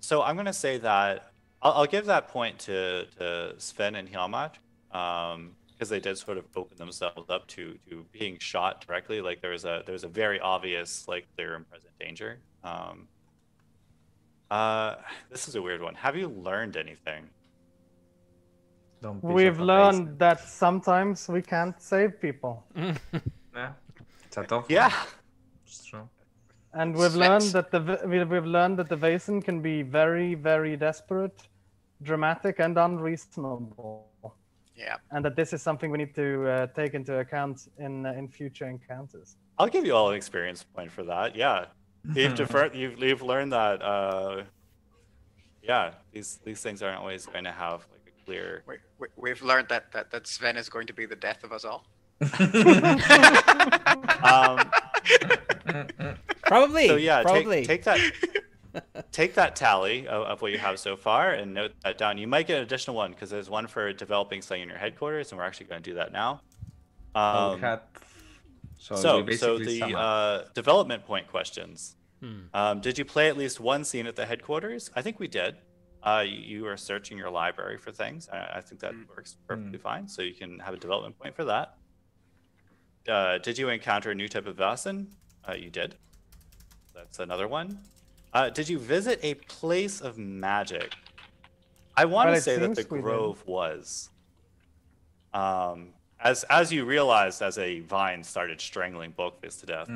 So I'm gonna say that I'll give that point to Sven and Hjalmar, because they did sort of open themselves up to being shot directly. Like there's a very obvious, like, clear and present danger. This is a weird one. Have you learned anything? Don't piss We've off a learned that sometimes we can't save people. Vaesen. Yeah. It's a tough Yeah. one. It's true. And we've learned that we've learned that the Vaesen can be very, very desperate, dramatic, and unreasonable. Yeah. And that this is something we need to take into account in future encounters. I'll give you all an experience point for that. Yeah. You've learned that. Yeah, these things aren't always going to have like a clear. We've learned that Sven is going to be the death of us all. Probably. So yeah, probably. take that tally of what you have so far and note that down. You might get an additional one because there's one for developing something in your headquarters, and we're actually going to do that now. We had... So we basically the sum up. development point questions. Did you play at least one scene at the headquarters? I think we did. You were searching your library for things. I think that works perfectly fine. So you can have a development point for that. Did you encounter a new type of Vaesen? You did. That's another one. Did you visit a place of magic? I want Well, to it say that seems the we did. grove was. As you realized, as a vine started strangling Bulkfist to death.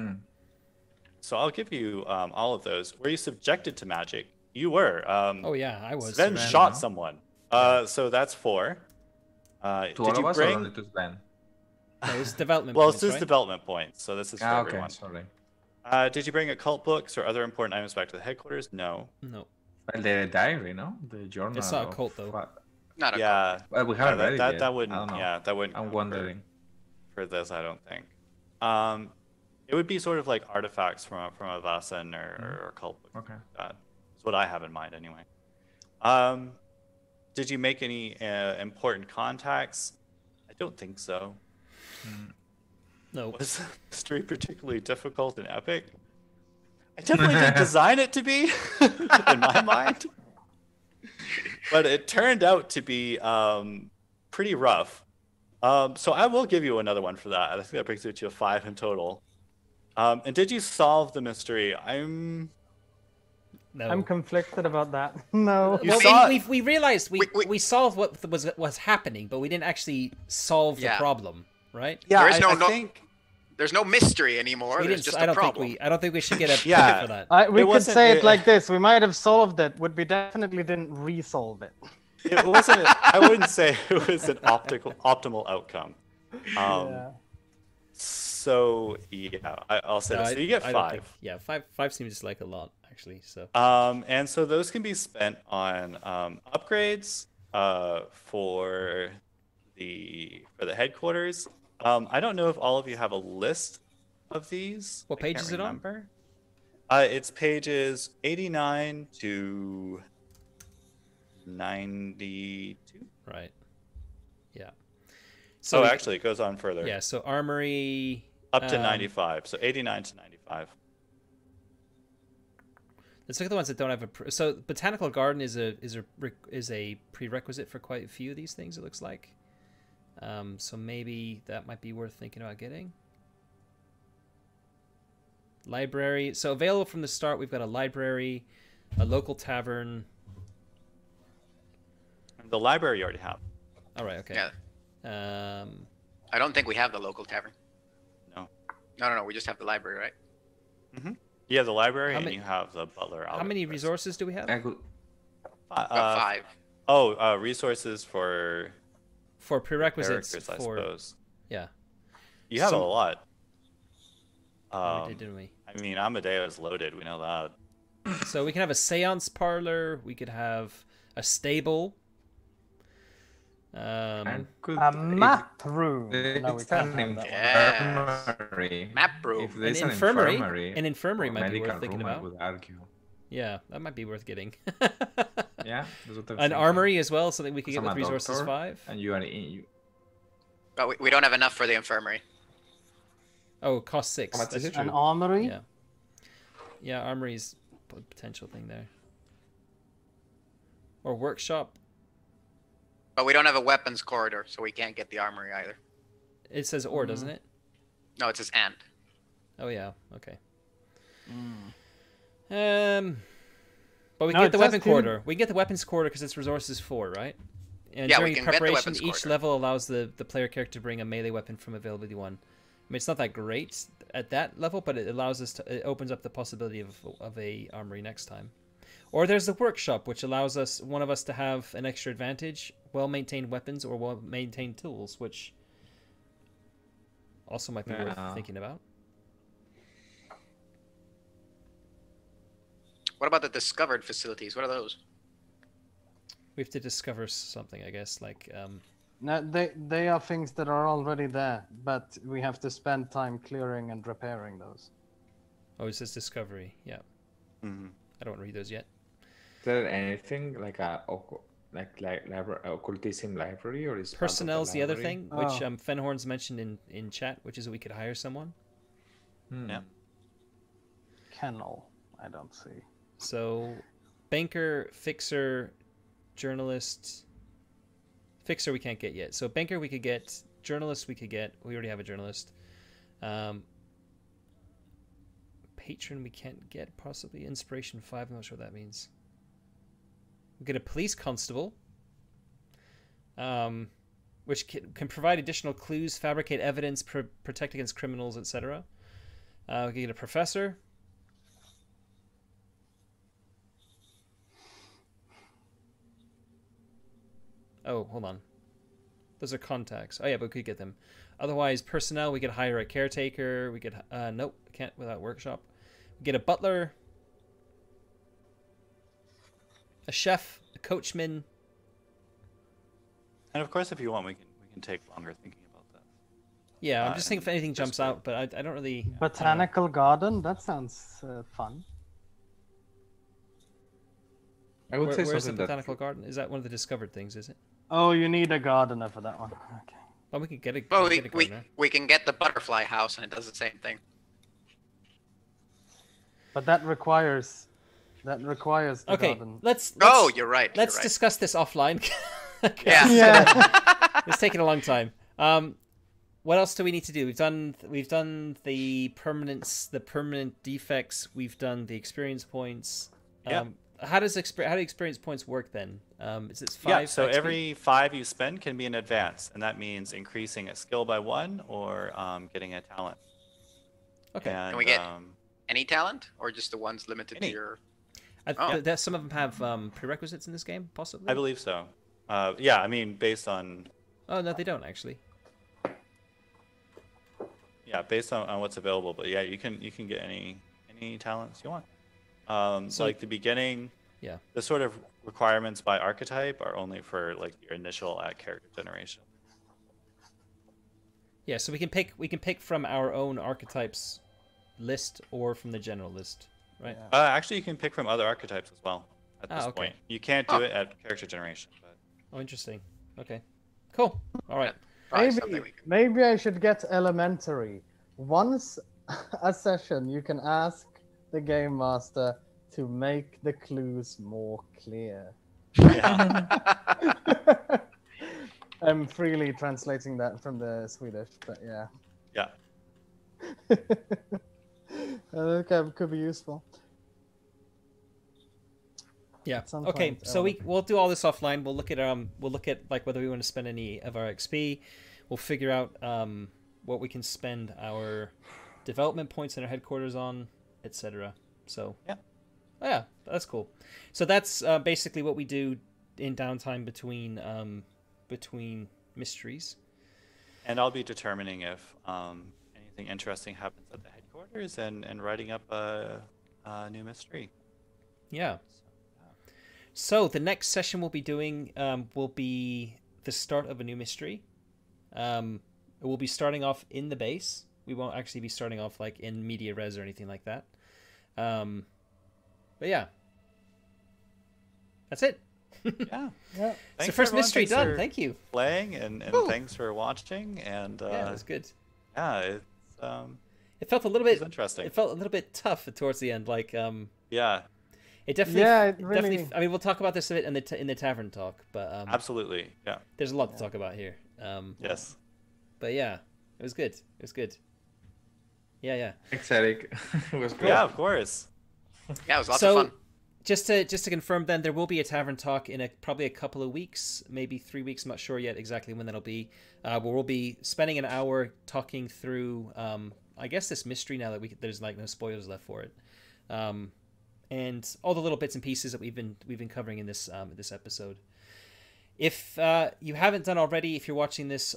So I'll give you all of those. Were you subjected to magic? You were. Oh yeah, I was. Sven Sven, shot no? someone. So that's 4. To Did all of you us or bring? only to Sven? No, it was development. Well, points, this is right? development points, so this is for Okay, everyone. sorry. Did you bring occult books or other important items back to the headquarters? No. No. Well, the diary, no? The journal. It's not of occult, though. what- Not a Yeah. Well, we haven't read it that yet. that I wouldn't. don't know. Yeah, that wouldn't. I'm count wondering. for this. I don't think. It would be sort of like artifacts from a Vaesen or occult book. Okay. That's what I have in mind, anyway. Did you make any important contacts? I don't think so. No. Was the mystery particularly difficult and epic? I definitely didn't design it to be, in my mind. But it turned out to be pretty rough. So I will give you another one for that. I think that brings it to a 5 in total. And did you solve the mystery? No. I'm conflicted about that. No. You well, saw we realized we- we solved what was happening, but we didn't actually solve the Yeah. problem, right? Yeah, There is I no- think There's no mystery anymore. We There's didn't. just I a don't problem. think I don't think we should get a Yeah. point for that. We It could wasn't- say it it- like this: we might have solved it, but we definitely didn't resolve it. it wasn't. I wouldn't say it was an optimal outcome. Yeah. So yeah, I'll say No, this. So you get I don't 5. think- yeah, five seems like a lot actually. So And so those can be spent on upgrades for the headquarters. I don't know if all of you have a list of these. What I page can't is it on? remember. It's pages 89 to 92. right, yeah. So So actually, it goes on further. yeah. So armory Up to 95. So 89 to 95. Let's look at the ones that don't have a. So botanical garden is a prerequisite for quite a few of these things. It looks like. So maybe that might be worth thinking about getting. Library. So available from the start, we've got a library, a local tavern, The library you already have. All right. Okay. Yeah. Um. I don't think we have the local tavern. No. No. We just have the library, right? Mm-hmm. You have the library How and many- you have the butler. How many resources do we have? I could, Got 5. Resources for For prerequisites characters, I for suppose. yeah. You have Some- a lot. We did, didn't we? I mean, Amadeus loaded. We know that. So we can have a seance parlor. We could have a stable. I could, A if map room. there's No, we can't an have that one. Yes. infirmary. Map room. If there's An an infirmary. infirmary, An infirmary or might be worth medical thinking room, I about. would argue. Yeah, that might be worth getting. Yeah, that's what I'm An thinking. armory as well, something we could get Some with resources doctor, 5. And you are in. But we don't have enough for the infirmary. Oh, cost 6. How much is That's it? An true. armory? Yeah. Yeah, armory's a potential thing there. Or workshop. But we don't have a weapons corridor, so we can't get the armory either. It says or, doesn't it? No, it says and. Oh yeah. Okay. Mm. But we No, can get it the says weapon two. corridor. We can get the weapons corridor because it's resources 4, right? And Yeah, we during can get the preparation, weapons each corridor. level allows the player character to bring a melee weapon from availability 1. I mean, it's not that great at that level, but it allows us to. It opens up the possibility of a armory next time. Or there's the workshop, which allows one of us to have an extra advantage: well-maintained weapons or well-maintained tools, which also might be worth Yeah. thinking about. What about the discovered facilities? What are those? We have to discover something, I guess, like No, they are things that are already there, but we have to spend time clearing and repairing those. oh, it says discovery. Yeah, Mhm. I don't read those yet. Is there anything like a occultism library, or is part of Personnel's the other library? thing, which Oh. Fenhorn's mentioned in chat, which is that we could hire someone. Yeah. Kennel, I don't see. So, banker, fixer, journalist. Fixer we can't get yet. So banker we could get, journalist we could get. We already have a journalist. Patron we can't get, possibly. Inspiration 5, I'm not sure what that means. We get a police constable, which can provide additional clues, fabricate evidence, protect against criminals, etc. We can get a professor. Oh, hold on. Those are contacts. Oh yeah, but we could get them. Otherwise, personnel, we could hire a caretaker. We could nope, can't without workshop. We get a butler, a chef, a coachman. And of course, if you want, we can take longer thinking about that. Yeah, I'm just thinking if anything just jumps for- out, but I don't really. Botanical garden? That sounds fun. I would say Where's the something that botanical garden? Is that one of the discovered things? Is it? Oh, you need a gardener for that one. Okay. Oh, we could get a. Well, we could get a gardener. we can get the butterfly house, and it does the same thing. But that requires the Okay, garden. Oh, let's you're right. let's you're right. discuss this offline. Yeah. Yeah. It's taken a long time. What else do we need to do? We've done the permanent defects. We've done the experience points. Yeah. How do experience points work then? Is it 5? Yeah, so XP? every 5 you spend can be an advance, and that means increasing a skill by 1 or getting a talent. Okay. And, Can we get any talent, or just the ones limited Any. to your? Some of them have prerequisites in this game, possibly. I believe so. Yeah, I mean, based on Oh no, they don't actually. based on what's available. But yeah, you can get any talents you want. So- Like the beginning, Yeah. the sort of requirements by archetype are only for like your initial character generation. Yeah, so we can pick from our own archetypes list or from the general list, right? Yeah. Actually, you can pick from other archetypes as well. At this okay. point, you can't do it at character generation. But Oh, interesting. Okay, cool. All right. Probably something we can- Maybe I should get elementary. Once a session, you can ask the game master to make the clues more clear. yeah, I'm freely translating that from the Swedish, but yeah. yeah. I think that could be useful. Yeah. At some Okay. point, So we'll do all this offline. We'll look at like whether we want to spend any of our XP. We'll figure out what we can spend our development points in our headquarters on, etc. So Yeah. Oh, yeah, that's cool. So that's basically what we do in downtime between mysteries. And I'll be determining if anything interesting happens at the headquarters and writing up a new mystery. Yeah. So the next session we'll be doing will be the start of a new mystery. We'll be starting off in the base. We won't actually be starting off like in media res or anything like that. But yeah, that's it. Yeah. Yeah. It's the first mystery done. Thank you. Playing and thanks for watching. And yeah, it was good. Yeah, it's it felt a little bit interesting. It felt a little bit tough towards the end. Like yeah. It definitely. Yeah, it definitely. I mean, we'll talk about this a bit in the tavern talk, but absolutely, yeah. There's a lot to talk about here. Yes. But yeah, it was good. It was good. Yeah. Thanks, Eric. It was good. Yeah, of course. Yeah, it was lots of fun. Just to confirm, then there will be a tavern talk in probably a couple of weeks, maybe 3 weeks. I'm not sure yet exactly when that'll be. Where we'll be spending an hour talking through, I guess, this mystery now that there's like no spoilers left for it, and all the little bits and pieces that we've been covering in this episode. If you haven't done already, if you're watching this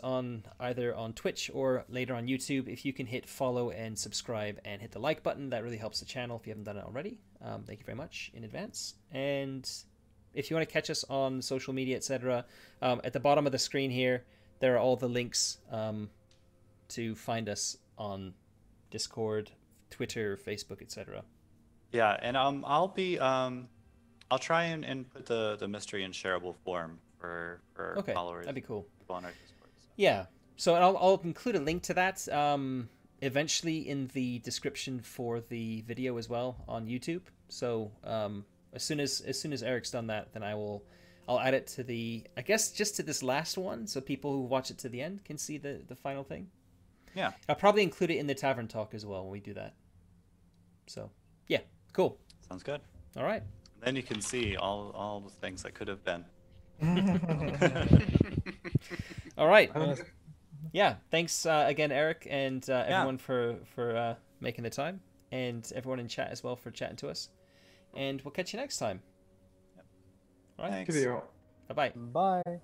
either on Twitch or later on YouTube, if you can hit follow and subscribe and hit the like button, that really helps the channel if you haven't done it already. Thank you very much in advance. And if you want to catch us on social media, etc., at the bottom of the screen here, there are all the links to find us on Discord, Twitter, Facebook, etc. Yeah, and I'll try and put the mystery in shareable form for okay, followers. That'd be cool. On our Discord, so. Yeah, so I'll include a link to that eventually in the description for the video as well on YouTube. So as soon as Eric's done that, then I'll add it to just to this last one, so people who watch it to the end can see the final thing. Yeah, I'll probably include it in the tavern talk as well when we do that. So yeah, cool. Sounds good. All right. And then you can see all the things that could have been. All right. Yeah. Thanks again, Eric, and everyone for making the time, and everyone in chat as well for chatting to us. And we'll catch you next time. All right. Thanks. Bye-bye. Bye.